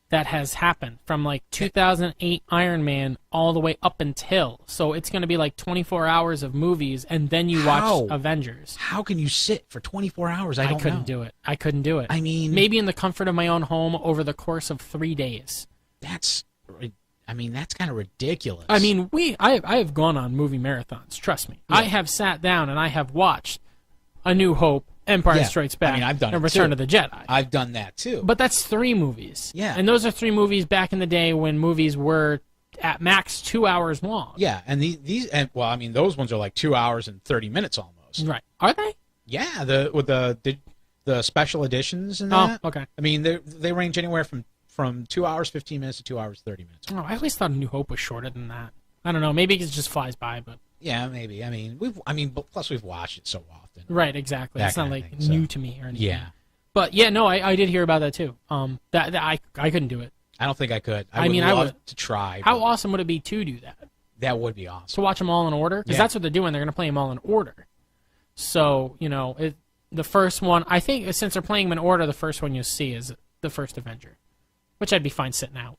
that has happened from like 2008 Iron Man all the way up until. So it's going to be like 24 hours of movies, and then you How? watch Avengers. How can you sit for 24 hours? I couldn't know. do it. I couldn't do it. I mean, maybe in the comfort of my own home over the course of 3 days. that's kind of ridiculous. I mean, I have gone on movie marathons. Trust me. Yeah. I have sat down and I have watched A New Hope, Empire Yeah. Strikes Back, I mean, I've done and it Return too. of the Jedi. I've done that too. But that's 3 movies. Yeah. And those are 3 movies back in the day when movies were at max 2 hours long. Yeah, and those ones are like 2 hours and 30 minutes almost. Right. Are they? Yeah, with the special editions and Oh, that. okay. I mean, they range anywhere from 2 hours 15 minutes to 2 hours 30 minutes. Oh, I always thought A New Hope was shorter than that. I don't know. Maybe it just flies by, but Yeah, maybe. I mean, plus we've watched it so often. often. Right, exactly. That It's not kind like of thing, so- new to me or anything. Yeah. But yeah, no, I did hear about that too. That I couldn't do it. I don't think I could. I mean, I love would- to try. How but awesome would it be to do that? That would be awesome. To watch them all in order? Because Yeah. that's what they're doing. They're going to play them all in order. So, the first one, I think since they're playing them in order, the first one you'll see is the first Avenger, which I'd be fine sitting out.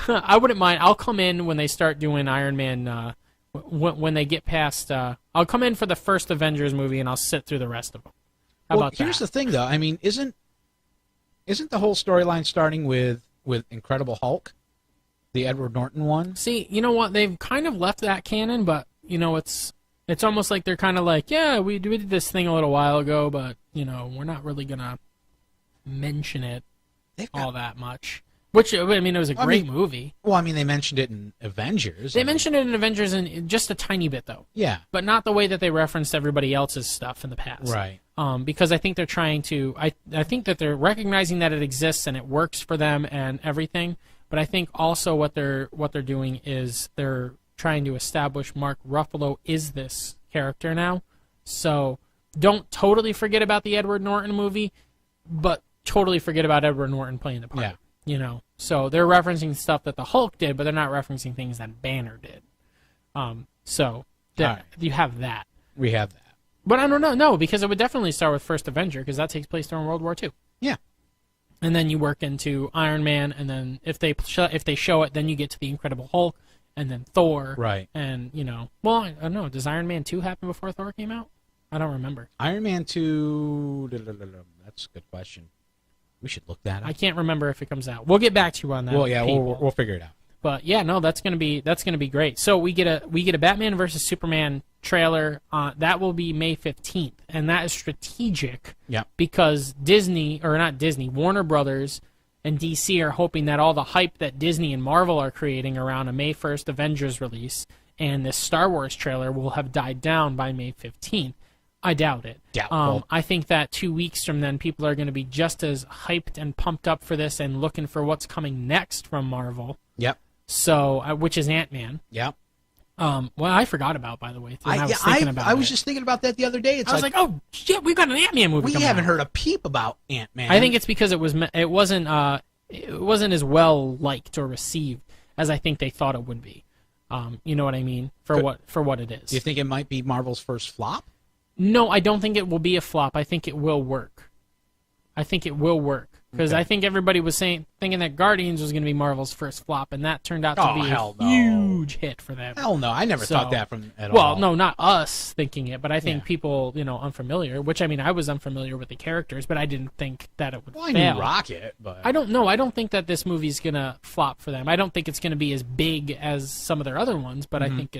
I wouldn't mind. I'll come in when they start doing Iron Man, when they get past, I'll come in for the first Avengers movie and I'll sit through the rest of them. How about here's that? the thing, though. I mean, isn't the whole storyline starting with Incredible Hulk, the Edward Norton one? See, you know what? They've kind of left that canon, but, it's almost like they're kind of like, yeah, we did this thing a little while ago, but, we're not really going to mention it all that much. Which, I mean, it was a great movie. Well, I mean, they mentioned it in Avengers. They mentioned it in Avengers in just a tiny bit, though. Yeah. But not the way that they referenced everybody else's stuff in the past. Right. Because I think they're trying to... I think that they're recognizing that it exists and it works for them and everything. But I think also what they're doing is they're trying to establish Mark Ruffalo is this character now. So don't totally forget about the Edward Norton movie, but totally forget about Edward Norton playing the part. Yeah. So they're referencing stuff that the Hulk did, but they're not referencing things that Banner did. So right. You have that. We have that. But I don't know, no, because it would definitely start with First Avenger, because that takes place during World War II. Yeah. And then you work into Iron Man, and then if they show it, then you get to the Incredible Hulk, and then Thor. Right. And, well, I don't know, does Iron Man 2 happen before Thor came out? I don't remember. Iron Man 2... That's a good question. We should look that up. I can't remember if it comes out. We'll get back to you on that. Well, yeah, people. we'll figure it out. But yeah, no, that's gonna be great. So we get a Batman versus Superman trailer. That will be May 15th, and that is strategic. Yeah. Because Warner Brothers and DC are hoping that all the hype that Disney and Marvel are creating around a May 1st Avengers release and this Star Wars trailer will have died down by May 15th. I doubt it. Doubtful. I think that 2 weeks from then, people are going to be just as hyped and pumped up for this and looking for what's coming next from Marvel. Yep. So, which is Ant-Man. Yep. Well, I forgot about, by the way. I was thinking about I was just thinking about that the other day. I was like, oh shit, we've got an Ant-Man movie. We coming haven't out. heard a peep about Ant-Man. I think it's because it wasn't as well liked or received as I think they thought it would be. You know what I mean? For what it is. Do you think it might be Marvel's first flop? No, I don't think it will be a flop. I think it will work. Because I think everybody was thinking that Guardians was going to be Marvel's first flop, and that turned out to be a huge hit for them. Hell no, I never thought that at all. Well, no, not us thinking it, but I think people, unfamiliar, which, I mean, I was unfamiliar with the characters, but I didn't think that it would fail. I knew Rocket, but... I don't know. I don't think that this movie's going to flop for them. I don't think it's going to be as big as some of their other ones, but I think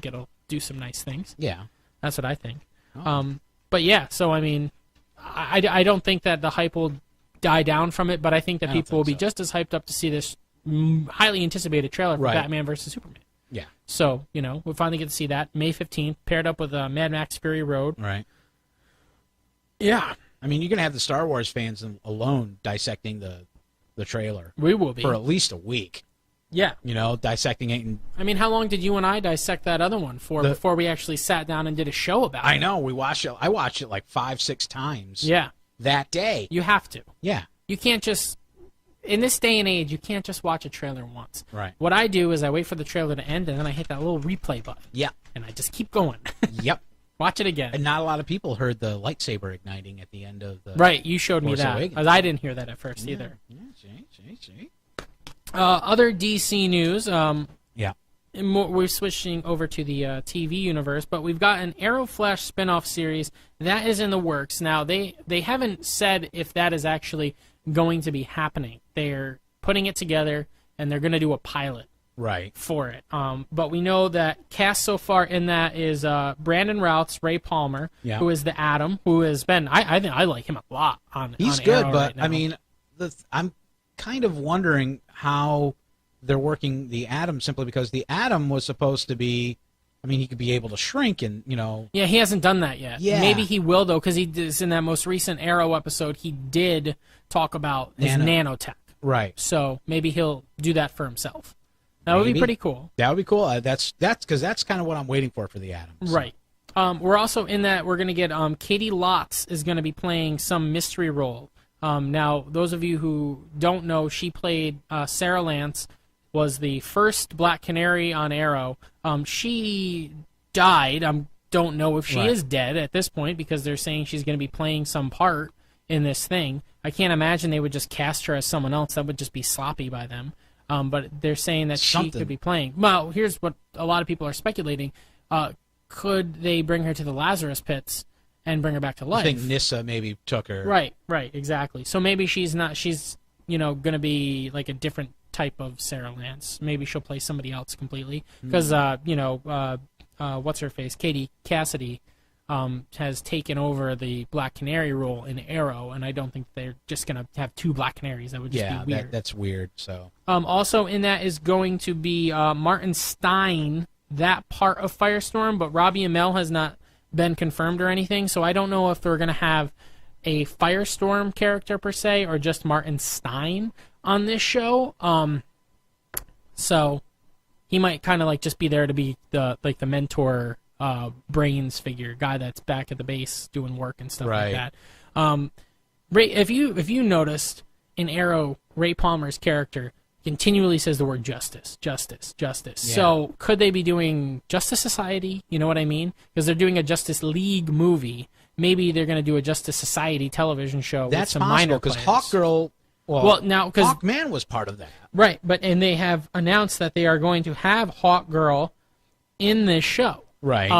it'll do some nice things. Yeah. That's what I think. But yeah, so I mean, I don't think that the hype will die down from it, but I think that people will be just as hyped up to see this highly anticipated trailer for Batman versus Superman. Yeah. So, we'll finally get to see that May 15th, paired up with Mad Max Fury Road. Right. Yeah. I mean, you're going to have the Star Wars fans alone dissecting the trailer. We will be. For at least a week. Yeah. Dissecting it. I mean, how long did you and I dissect that other one before we actually sat down and did a show about it? I know. We watched it. I watched it like 5-6 times. Yeah. That day. You have to. Yeah. You can't just... In this day and age, you can't just watch a trailer once. Right. What I do is I wait for the trailer to end, and then I hit that little replay button. Yeah. And I just keep going. Yep. Watch it again. And not a lot of people heard the lightsaber igniting at the end of the... Right, you showed me that. Because I didn't hear that at first either. See. Other DC news. Yeah. We're switching over to the TV universe, but we've got an Arrow Flash spin-off series that is in the works. Now, they haven't said if that is actually going to be happening. They're putting it together, and they're going to do a pilot for it. But we know that cast so far in that is Brandon Routh's Ray Palmer, who is the Atom, who has been... I think I like him a lot on He's on good, Arrow but, right now. I mean, I'm kind of wondering how they're working the Atom, simply because the Atom was supposed to be... I mean, he could be able to shrink and, Yeah, he hasn't done that yet. Yeah. Maybe he will, though, because in that most recent Arrow episode, he did talk about his nanotech. Right. So maybe he'll do that for himself. That would be pretty cool. That would be cool. That's because that's kind of what I'm waiting for the Atom. So. Right. We're also in that we're going to get Katie Lotz is going to be playing some mystery role. Now, those of you who don't know, she played Sarah Lance, was the first Black Canary on Arrow. She died. I don't know if she is dead at this point because they're saying she's going to be playing some part in this thing. I can't imagine they would just cast her as someone else. That would just be sloppy by them. But they're saying that she could be playing. Well, here's what a lot of people are speculating. Could they bring her to the Lazarus Pits and bring her back to life? I think Nyssa maybe took her. Right, exactly. So maybe she's going to be like a different type of Sarah Lance. Maybe she'll play somebody else completely. Because, what's her face? Katie Cassidy has taken over the Black Canary role in Arrow, and I don't think they're just going to have two Black Canaries. That would just be weird. That's weird. So also in that is going to be Martin Stein, that part of Firestorm, but Robbie Amell has not been confirmed or anything, so I don't know if they're going to have a Firestorm character per se or just Martin Stein on this show. So he might kind of like just be there to be the mentor brains figure, guy that's back at the base doing work and stuff like that. Ray, if you noticed in Arrow, Ray Palmer's character continually says the word justice. Yeah. So could they be doing Justice Society? You know what I mean? Because they're doing a Justice League movie. Maybe they're going to do a Justice Society television show with some minor players. That's possible, because Hawkman was part of that. Right, and they have announced that they are going to have Hawkgirl in this show. Right.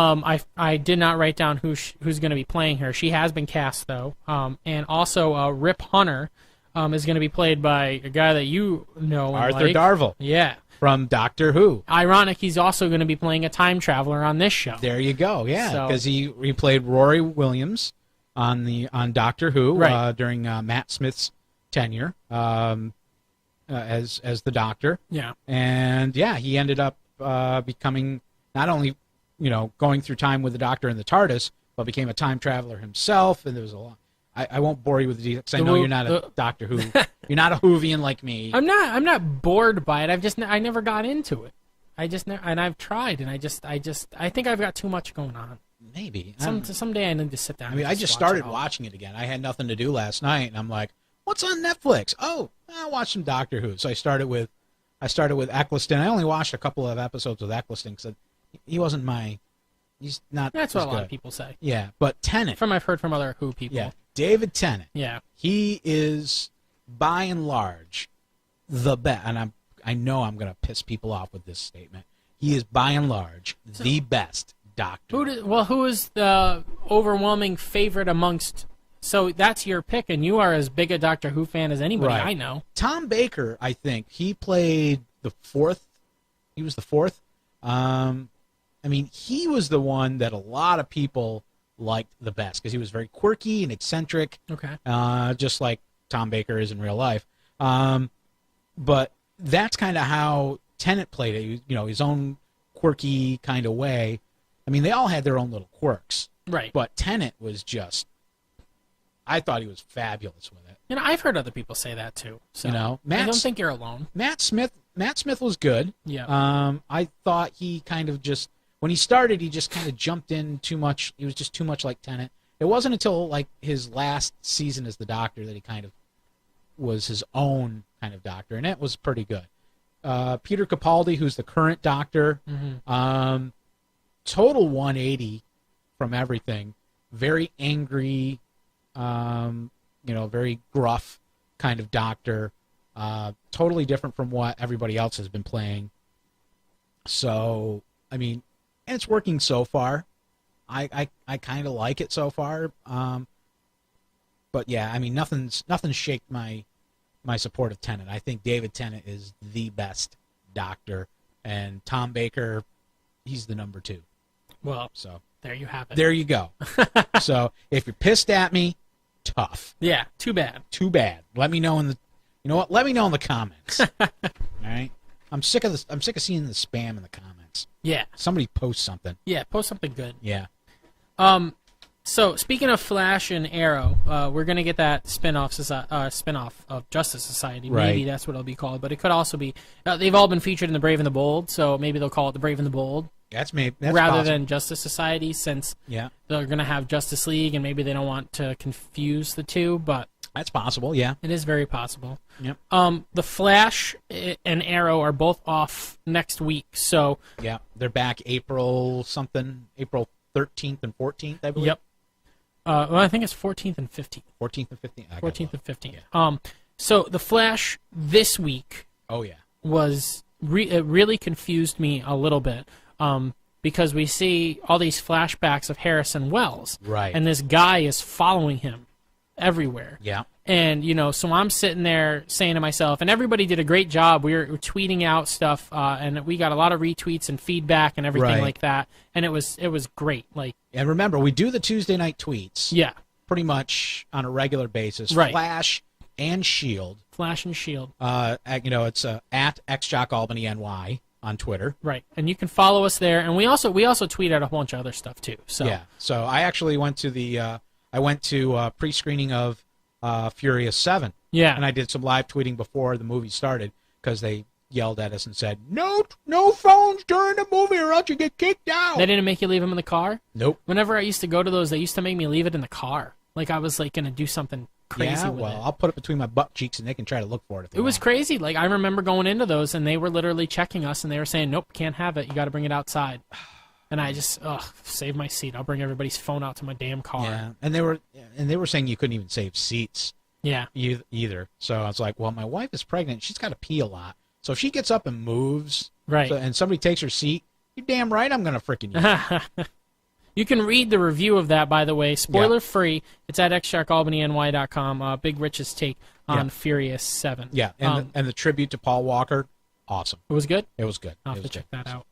I did not write down who's going to be playing her. She has been cast, though. And also Rip Hunter is going to be played by a guy that you know. Arthur Darvill. Yeah. From Doctor Who. Ironic, he's also going to be playing a time traveler on this show. There you go, yeah. Because he played Rory Williams on Doctor Who during Matt Smith's tenure as the Doctor. Yeah. And, he ended up becoming not only, going through time with the Doctor in the TARDIS, but became a time traveler himself, and there was a lot. I won't bore you with the details because I know you're not a Doctor Who. You're not a Whovian like me. I'm not bored by it. I never got into it. And I've tried, and I think I've got too much going on. Maybe someday I need to sit down. I just started watching it again. I had nothing to do last night, and I'm like, "What's on Netflix?" Oh, I'll watch some Doctor Who. So I started with Eccleston. I only watched a couple of episodes with Eccleston because he's not. That's what a lot good. of people say. Yeah, but Tennant. I've heard from other Who people. Yeah, David Tennant. Yeah, he is by and large the best, and I know I'm going to piss people off with this statement. He is by and large the best Doctor. Who is the overwhelming favorite amongst? So that's your pick, and you are as big a Doctor Who fan as anybody I know. Tom Baker, I think he played the fourth. He was the fourth. He was the one that a lot of people liked the best because he was very quirky and eccentric. Okay. Just like Tom Baker is in real life. But that's kind of how Tennant played it. His own quirky kind of way. They all had their own little quirks. Right. But Tennant was just, I thought he was fabulous with it. I've heard other people say that too. So I don't think you're alone. Matt Smith was good. Yeah. I thought he kind of just, when he started, he just kind of jumped in too much. He was just too much like Tennant. It wasn't until like his last season as the Doctor that he kind of was his own kind of Doctor, and it was pretty good. Peter Capaldi, who's the current Doctor, total 180 from everything. Very angry, very gruff kind of Doctor. Totally different from what everybody else has been playing. So, and it's working so far. I kind of like it so far. But yeah, nothing's shaked my support of Tennant. I think David Tennant is the best Doctor, and Tom Baker, he's the number 2. Well, so there you have it. There you go. So if you're pissed at me, tough. Yeah, too bad. Too bad. Let me know in the. You know what? Let me know in the comments. All right. I'm sick of seeing the spam in the comments. Yeah. Somebody post something. Yeah, post something good. Yeah. So speaking of Flash and Arrow, we're gonna get that spinoff of Justice Society. Maybe that's what it'll be called, but it could also be. They've all been featured in The Brave and the Bold, so maybe they'll call it The Brave and the Bold. That's rather possible. than Justice Society, since they're going to have Justice League, and maybe they don't want to confuse the two, but that's possible, yeah. it is very possible. Yep. The Flash and Arrow are both off next week, so... Yeah, they're back April 13th and 14th, I believe. Yep. Well, I think it's 14th and 15th. 14th and 15th? 14th and 15th. Yeah. So The Flash this week... Oh, yeah. Was... it really confused me a little bit. Because we see all these flashbacks of Harrison Wells. Right. And this guy is following him everywhere. Yeah. And, so I'm sitting there saying to myself, and everybody did a great job. We were tweeting out stuff, and we got a lot of retweets and feedback and everything like that. And it was great. And remember, we do the Tuesday night tweets. Yeah. Pretty much on a regular basis. Right. Flash and Shield. Flash and Shield. It's at XJockAlbanyNY on Twitter. Right. And you can follow us there. And we also tweet out a bunch of other stuff too. So yeah. So I actually went to pre-screening of Furious 7. Yeah. And I did some live tweeting before the movie started because they yelled at us and said, no phones during the movie or else you get kicked out. They didn't make you leave them in the car? Nope. Whenever I used to go to those, they used to make me leave it in the car. Like I was going to do something crazy with it. I'll put it between my butt cheeks and they can try to look for it. If they It was want. crazy. Like I remember going into those and they were literally checking us and they were saying, nope, can't have it. You got to bring it outside. And I just, save my seat. I'll bring everybody's phone out to my damn car. Yeah. And they were saying you couldn't even save seats. Yeah. Either. So I was like, well, my wife is pregnant. She's got to pee a lot. So if she gets up and moves, right, and somebody takes her seat, you're damn right I'm going to freaking use it. You can read the review of that, by the way, spoiler free. It's at xsharkalbanyny.com. Big Rich's take on Furious 7. Yeah, and the tribute to Paul Walker, awesome. It was good? It was good. I'll have to check that out.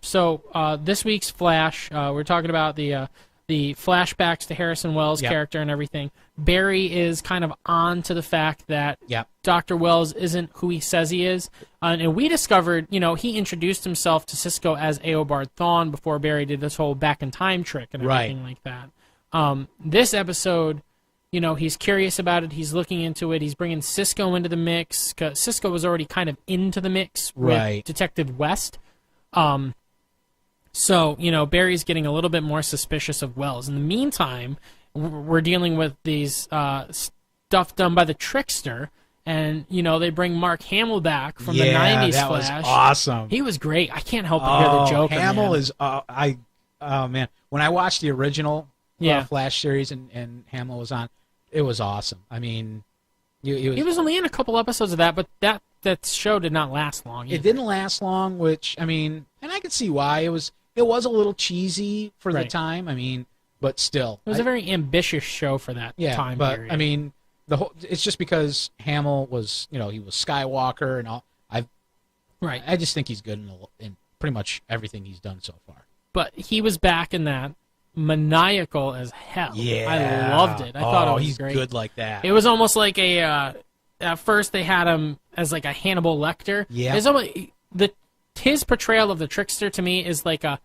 So this week's Flash, we're talking about the flashbacks to Harrison Wells' character and everything. Barry is kind of on to the fact that Dr. Wells isn't who he says he is. And we discovered, he introduced himself to Cisco as Eobard Thawne before Barry did this whole back in time trick and everything like that. This episode, he's curious about it. He's looking into it. He's bringing Cisco into the mix. 'Cause Cisco was already kind of into the mix with Detective West. So, Barry's getting a little bit more suspicious of Wells. In the meantime, we're dealing with these stuff done by the Trickster, and, they bring Mark Hamill back from the 90s that Flash. Was awesome. He was great. I can't help but hear the Joker, Hamill man. is, man. When I watched the original Flash series and Hamill was on, it was awesome. I mean, he was only in a couple episodes of that, but that show did not last long either. It didn't last long, which, I mean, and I could see why. It was a little cheesy for the time. I mean, but still, it was a very ambitious show for that time period. I mean, it's just because Hamill was, he was Skywalker and all. I just think he's good in pretty much everything he's done so far. But he was back in that, maniacal as hell. Yeah, I loved it. I thought it was he's great. Good like that. It was almost like at first they had him as like a Hannibal Lecter. Yeah, it's almost, his portrayal of the Trickster to me is like a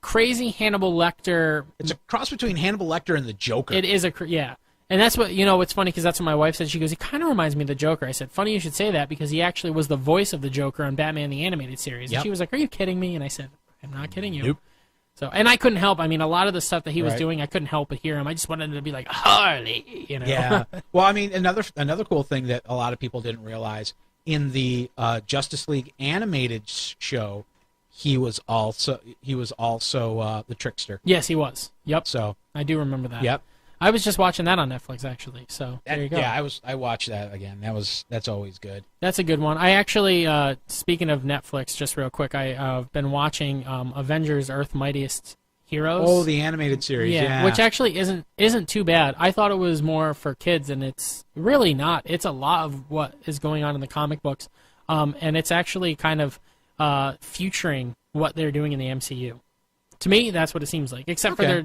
crazy Hannibal Lecter. It's a cross between Hannibal Lecter and the Joker. It is and that's what, what's funny, because that's what my wife said. She goes, he kind of reminds me of the Joker. I said, funny you should say that, because he actually was the voice of the Joker on Batman the Animated Series. And she was like, are you kidding me? And I said, I'm not kidding you. Nope. So, and I couldn't help. I mean, a lot of the stuff that he was doing, I couldn't help but hear him. I just wanted him to be like, Harley, Yeah. Well, I mean, another cool thing that a lot of people didn't realize, in the Justice League animated show, he was also the Trickster. Yes, he was. Yep. So I do remember that. Yep. I was just watching that on Netflix, actually. So there you go. Yeah, I watched that again. That's always good. That's a good one. I actually, speaking of Netflix, just real quick, I've been watching Avengers: Earth's Mightiest Heroes. Oh, the animated series. Yeah. Which actually isn't too bad. I thought it was more for kids, and it's really not. It's a lot of what is going on in the comic books, and it's actually kind of featuring what they're doing in the MCU. To me, that's what it seems like, except for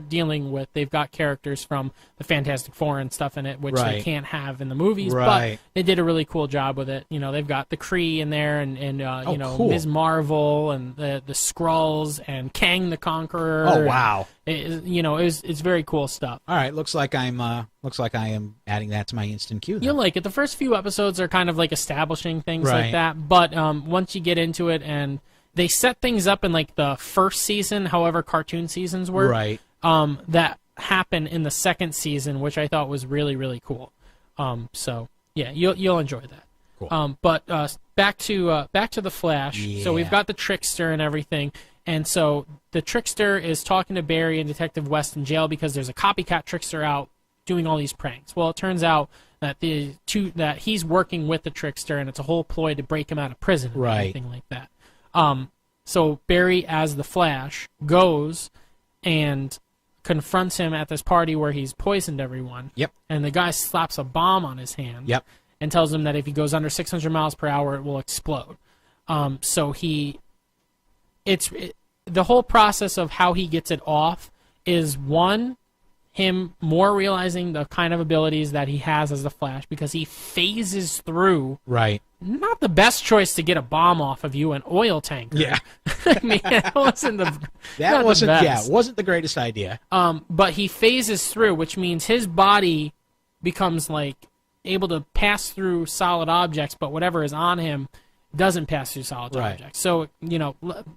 they've got characters from the Fantastic Four and stuff in it, which they can't have in the movies, but they did a really cool job with it. They've got the Kree in there, and cool. Ms. Marvel, and the Skrulls, and Kang the Conqueror. Oh, wow. It's very cool stuff. All right, looks like I am adding that to my instant queue. You'll like it. The first few episodes are kind of like establishing things like that, but once you get into it and they set things up in like the first season, however cartoon seasons were, Right. that happen in the second season, which I thought was really, really cool. So yeah, you'll enjoy that. Cool. But back to the Flash. Yeah. So we've got the Trickster and everything, and so the Trickster is talking to Barry and Detective West in jail because there's a copycat Trickster out doing all these pranks. Well, it turns out that that he's working with the Trickster, and it's a whole ploy to break him out of prison and Right. everything like that. So Barry, as the Flash, goes and confronts him at this party where he's poisoned everyone. Yep. And the guy slaps a bomb on his hand. Yep. And tells him that if he goes under 600 miles per hour, it will explode. So the whole process of how he gets it off is, one, him more realizing the kind of abilities that he has as the Flash, because he phases through. Right. Not the best choice to get a bomb off of you, an oil tanker. Yeah. I mean, it wasn't the That wasn't best. it wasn't the greatest idea. But he phases through, which means his body becomes like able to pass through solid objects, but whatever is on him doesn't pass through solid Right. objects. So,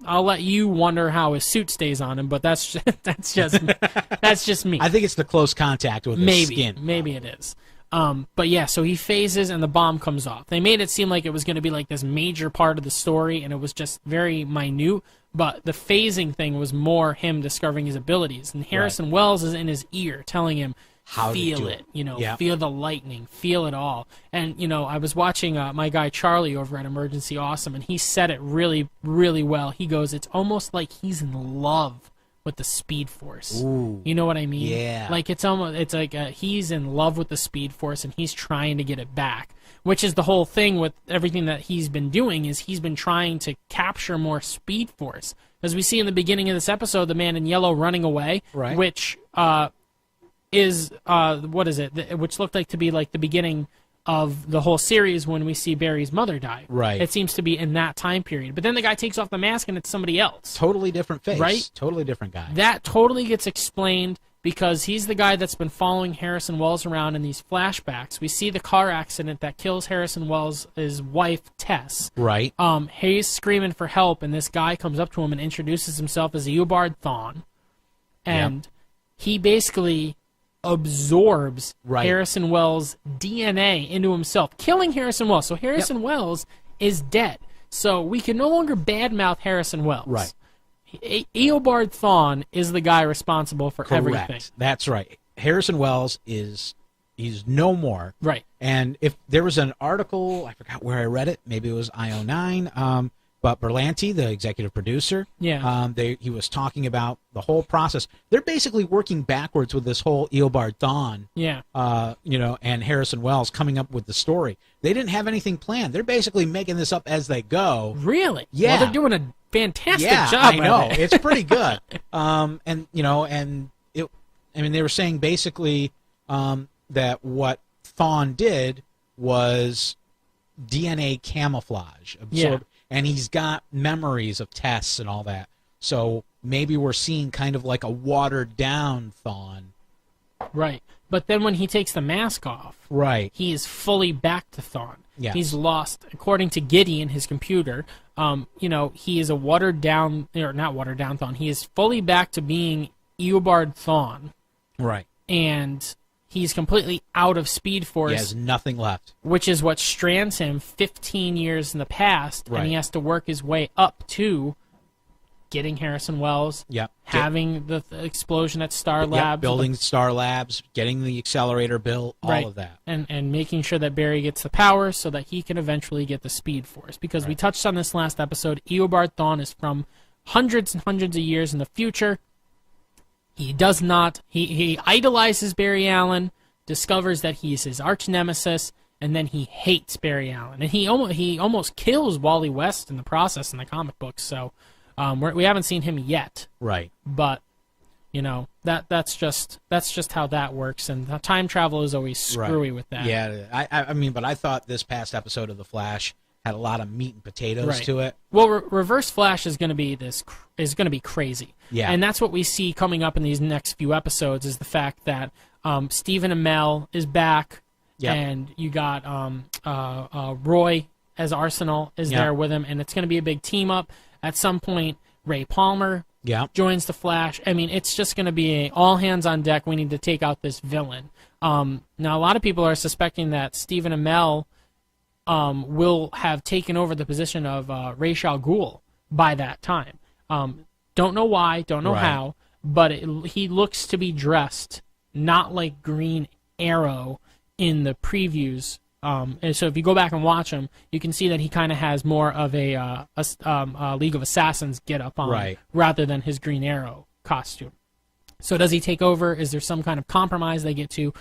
I'll let you wonder how his suit stays on him, but that's just me. I think it's the close contact with his skin. Maybe it is. But yeah, so he phases and the bomb comes off. They made it seem like it was going to be like this major part of the story, and it was just very minute. But the phasing thing was more him discovering his abilities. And Harrison Wells is in his ear telling him, How to feel do it, Yeah. feel the lightning, feel it all. And, I was watching my guy Charlie over at Emergency Awesome, and he said it really, really well. He goes, it's almost like he's in love with the Speed Force. Ooh. You know what I mean? Yeah. Like, it's like he's in love with the Speed Force, and he's trying to get it back. Which is the whole thing with everything that he's been doing, is he's been trying to capture more Speed Force. As we see in the beginning of this episode, the man in yellow running away, Right. which is what is it? Which looked like to be like the beginning of the whole series when we see Barry's mother die. Right. It seems to be in that time period. But then the guy takes off the mask and it's somebody else. Totally different face. Right? Totally different guy. That totally gets explained because he's the guy that's been following Harrison Wells around in these flashbacks. We see the car accident that kills Harrison Wells' wife, Tess. Right. He's screaming for help, and this guy comes up to him and introduces himself as Eobard Thawne. And he basically absorbs Harrison Wells' DNA into himself, killing Harrison Wells. So Harrison Wells is dead. So we can no longer badmouth Harrison Wells. Right. Eobard Thawne is the guy responsible for everything. That's right. Harrison Wells he's no more. Right. And if there was an article, I forgot where I read it, maybe it was IO9, but Berlanti, the executive producer, he was talking about the whole process. They're basically working backwards with this whole Eobard Thawne, and Harrison Wells coming up with the story. They didn't have anything planned. They're basicly making this up as they go. Really? Yeah. Well, they're doing a fantastic job. I know. At it. It's pretty good. They were saying basically that what Thawne did was DNA camouflage, and he's got memories of Tess and all that. So maybe we're seeing kind of like a watered down Thawne. Right. But then when he takes the mask off, he is fully back to Thawne. Yes. He's lost, according to Gideon, his computer, he is a watered down, or not watered down Thawne. He is fully back to being Eobard Thawne. Right. And he's completely out of Speed Force. He has nothing left. Which is what strands him 15 years in the past, and he has to work his way up to getting Harrison Wells, having the explosion at Star Labs, building Star Labs, getting the accelerator built, all of that. And making sure that Barry gets the power so that he can eventually get the Speed Force. Because we touched on this last episode, Eobard Thawne is from hundreds and hundreds of years in the future. He does not, he idolizes Barry Allen, discovers that he's his arch nemesis, and then he hates Barry Allen. And he almost kills Wally West in the process in the comic books, so we haven't seen him yet. Right. But, that's just how that works, and time travel is always screwy with that. Yeah, but I thought this past episode of The Flash had a lot of meat and potatoes to it. Well, Reverse Flash is going to be crazy. Yeah. And that's what we see coming up in these next few episodes is the fact that Stephen Amell is back, and you got Roy as Arsenal is Yeah. there with him, and it's going to be a big team up. At some point, Ray Palmer Yeah. joins the Flash. I mean, it's just going to be all hands on deck. We need to take out this villain. Now, a lot of people are suspecting that Stephen Amell will have taken over the position of Ra's al Ghul by that time. Don't know why, don't know Right. how, but he looks to be dressed not like Green Arrow in the previews. And so if you go back and watch him, you can see that he kind of has more of a League of Assassins get-up on, Right. rather than his Green Arrow costume. So does he take over? Is there some kind of compromise they get to?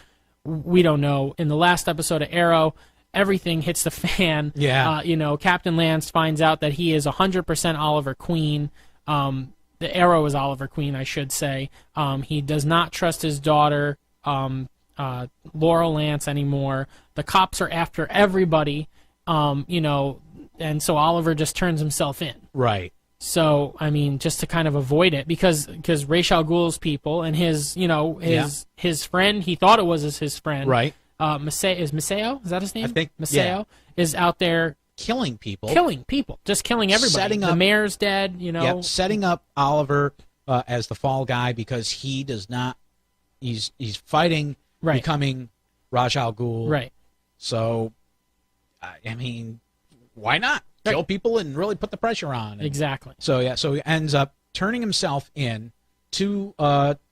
We don't know. In the last episode of Arrow, everything hits the fan. Yeah. Captain Lance finds out that he is 100% Oliver Queen. The Arrow is Oliver Queen, I should say. He does not trust his daughter, Laurel Lance, anymore. The cops are after everybody, and so Oliver just turns himself in. Right. So, I mean, just to kind of avoid it, because Ra's al Ghul's people and his friend, he thought it was his friend. Right. Maceo? Is that his name? I think, Maceo is out there killing people. Just killing everybody. Setting up, the mayor's dead, Yep, setting up Oliver as the fall guy because he does not. He's fighting, Right. becoming Ra's al Ghul. Right. So, I mean, why not kill people and really put the pressure on? Exactly. So he ends up turning himself in to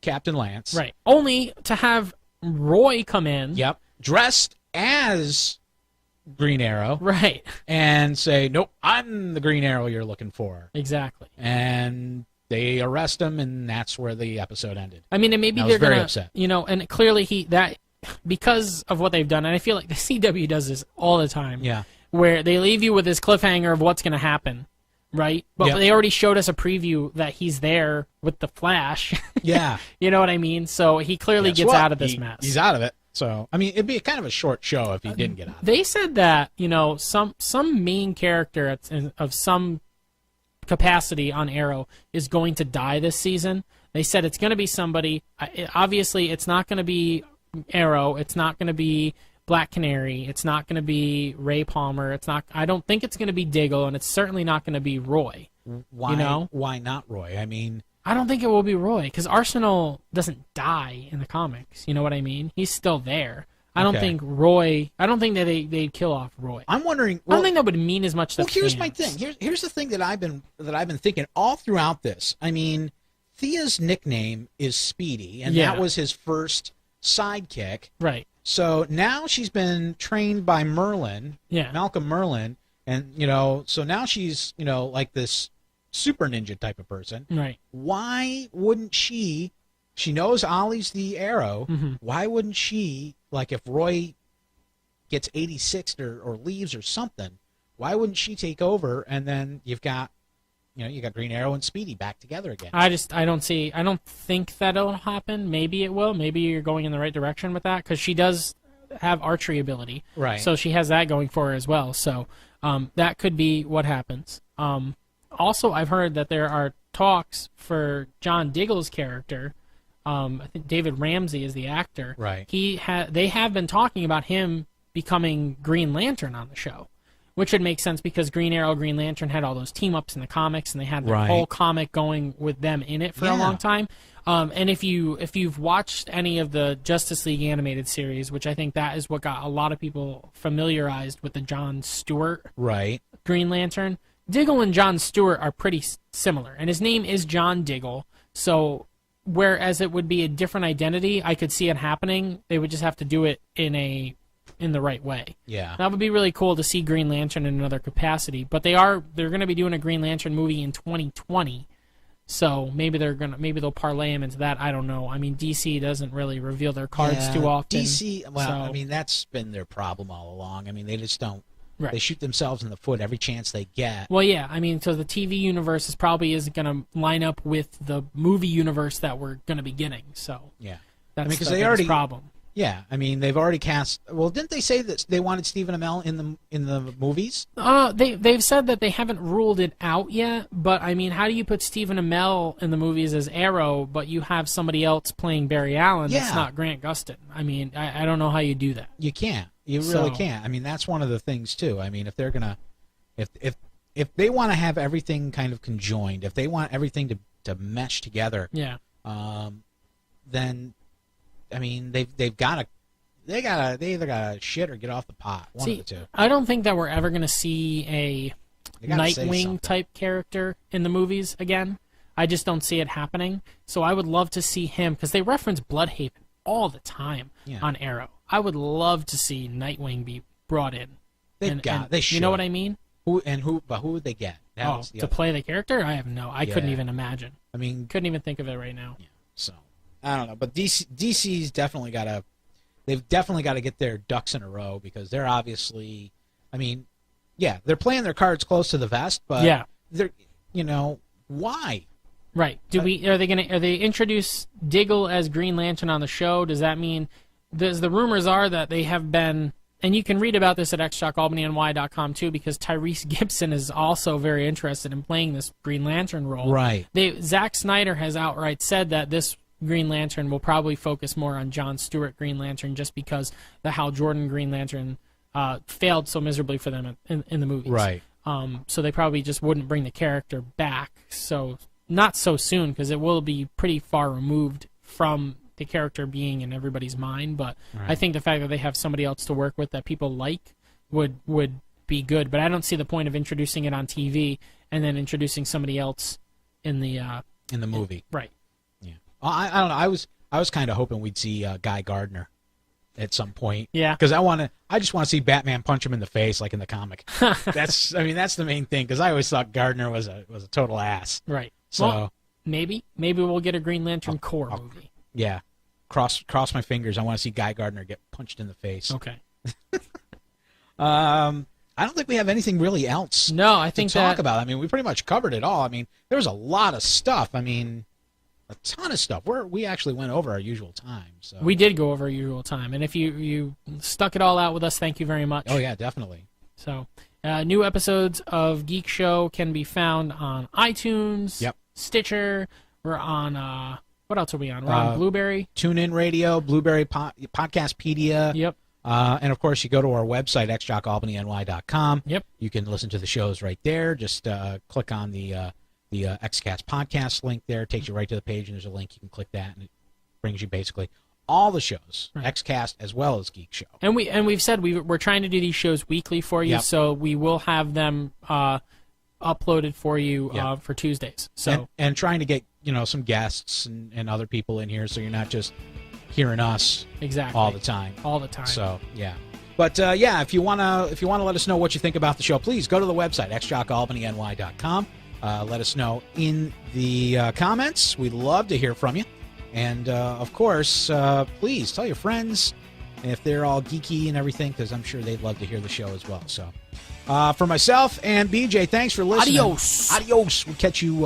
Captain Lance. Right. Only to have Roy come in. Yep. Dressed as Green Arrow. Right. And say, nope, I'm the Green Arrow you're looking for. Exactly. And they arrest him, and that's where the episode ended. I mean, and maybe I was they're very gonna, upset. And clearly because of what they've done, and I feel like the CW does this all the time. Yeah. Where they leave you with this cliffhanger of what's going to happen, right? But Yep. they already showed us a preview that he's there with the Flash. Yeah. You know what I mean? So he clearly Guess gets what? out of this mess. He's out of it. So, I mean, it'd be kind of a short show if he didn't get out of it. They said that, some main character of some capacity on Arrow is going to die this season. They said it's going to be somebody. Obviously, it's not going to be Arrow. It's not going to be Black Canary. It's not going to be Ray Palmer. I don't think it's going to be Diggle, and it's certainly not going to be Roy. Why? Why not Roy? I mean, I don't think it will be Roy, because Arsenal doesn't die in the comics. You know what I mean? He's still there. I don't think that they'd kill off Roy. I'm wondering. I don't think that would mean as much to here's fans. my thing. Here's the thing that I've been thinking all throughout this. I mean, Thea's nickname is Speedy, and that was his first sidekick. Right. So now she's been trained by Merlin, Malcolm Merlin, and so now she's like this super ninja type of person. Right. Why wouldn't she? She knows Ollie's the Arrow. Mm-hmm. Why wouldn't she? Like if Roy gets 86'd or leaves or something, why wouldn't she take over? And then you got Green Arrow and Speedy back together again. I don't think that'll happen. Maybe it will. Maybe you're going in the right direction with that, because she does have archery ability. Right. So she has that going for her as well. So that could be what happens. Also, I've heard that there are talks for John Diggle's character. I think David Ramsey is the actor. Right. They have been talking about him becoming Green Lantern on the show, which would make sense because Green Arrow, Green Lantern had all those team-ups in the comics, and they had the whole comic going with them in it for a long time. And if you've watched any of the Justice League animated series, which I think that is what got a lot of people familiarized with the John Stewart Green Lantern, Diggle and John Stewart are pretty similar, and his name is John Diggle. So whereas it would be a different identity, I could see it happening. They would just have to do it in the right way. Yeah. That would be really cool to see Green Lantern in another capacity. But they're going to be doing a Green Lantern movie in 2020. So maybe they'll parlay him into that. I don't know. I mean, DC doesn't really reveal their cards too often. DC, I mean, that's been their problem all along. I mean, they just don't. Right. They shoot themselves in the foot every chance they get. Well, yeah. I mean, so the TV universe isn't going to line up with the movie universe that we're going to be getting. So yeah, that's because the they already problem. Yeah, I mean, they've already cast. Well, didn't they say that they wanted Stephen Amell in the movies? They've said that they haven't ruled it out yet. But I mean, how do you put Stephen Amell in the movies as Arrow, but you have somebody else playing Barry Allen? That's not Grant Gustin. I mean, I don't know how you do that. You can't. You really can't. I mean, that's one of the things too. I mean, if they're gonna if they want to have everything kind of conjoined, if they want everything to mesh together, Yeah. Then I mean they either gotta shit or get off the pot. One of the two. I don't think that we're ever going to see a They gotta say Nightwing something. type character in the movies again. I just don't see it happening. So I would love to see him, because they reference Bloodhaven all the time on Arrow. I would love to see Nightwing be brought in. They should. You know what I mean? But who would they get? To play the character? I have I couldn't even imagine. I mean, Couldn't even think of it right now. Yeah, so I don't know, but DC's definitely got to. They've definitely got to get their ducks in a row, because they're obviously. I mean, yeah, they're playing their cards close to the vest, but they're why? Right. Are they introduce Diggle as Green Lantern on the show? Does that mean the rumors are that they have been, and you can read about this at xshockalbanyny.com too, because Tyrese Gibson is also very interested in playing this Green Lantern role. Right. Zack Snyder has outright said that this Green Lantern will probably focus more on Jon Stewart Green Lantern, just because the Hal Jordan Green Lantern failed so miserably for them in the movies. Right. So they probably just wouldn't bring the character back. So not so soon, because it will be pretty far removed from the character being in everybody's mind. But I think the fact that they have somebody else to work with that people like would be good. But I don't see the point of introducing it on TV and then introducing somebody else in the movie. Right. Yeah. I don't know. I was kind of hoping we'd see Guy Gardner at some point. Yeah. Because I just want to see Batman punch him in the face like in the comic. That's the main thing, because I always thought Gardner was a total ass. Right. So well, maybe we'll get a Green Lantern Corps movie. Yeah. Cross my fingers. I want to see Guy Gardner get punched in the face. Okay. I don't think we have anything really else. No, I think to talk about. I mean, we pretty much covered it all. I mean, there was a lot of stuff. I mean, a ton of stuff. We actually went over our usual time. So we did go over our usual time, and if you stuck it all out with us, thank you very much. Oh yeah, definitely. So, new episodes of Geek Show can be found on iTunes, Stitcher. We're on what else are we on? We're on Blueberry, TuneIn Radio, Blueberry Podcastpedia. Yep. And of course, you go to our website, xshockalbanyny.com. Yep. You can listen to the shows right there. Just click on the XCast podcast link there. It takes you right to the page, and there's a link. You can click that, and it brings you basically all the shows, XCast as well as Geek Show. And we've said we're trying to do these shows weekly for you, so we will have them uploaded for you for Tuesdays. So and trying to get some guests and other people in here, so you're not just hearing us all the time. So yeah. But if you wanna let us know what you think about the show, please go to the website xshockalbanyny.com. Let us know in the comments. We'd love to hear from you. And, of course, please tell your friends if they're all geeky and everything, because I'm sure they'd love to hear the show as well. So, for myself and BJ, thanks for listening. Adios. We'll catch you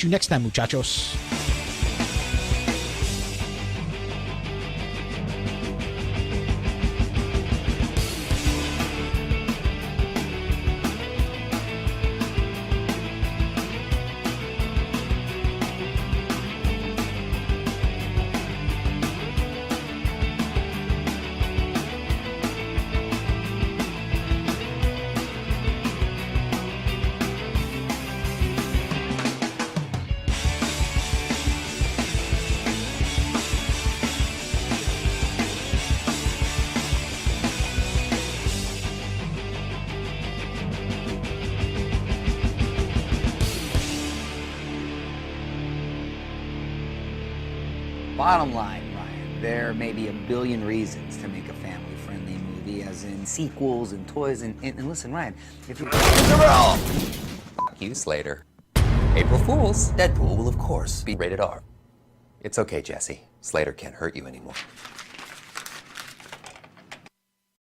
next time, muchachos. Bottom line, Ryan, there may be a billion reasons to make a family-friendly movie, as in sequels and toys, and listen, Ryan, if you... Fuck you, Slater. April Fools. Deadpool will, of course, be Be rated R. It's okay, Jesse. Slater can't hurt you anymore.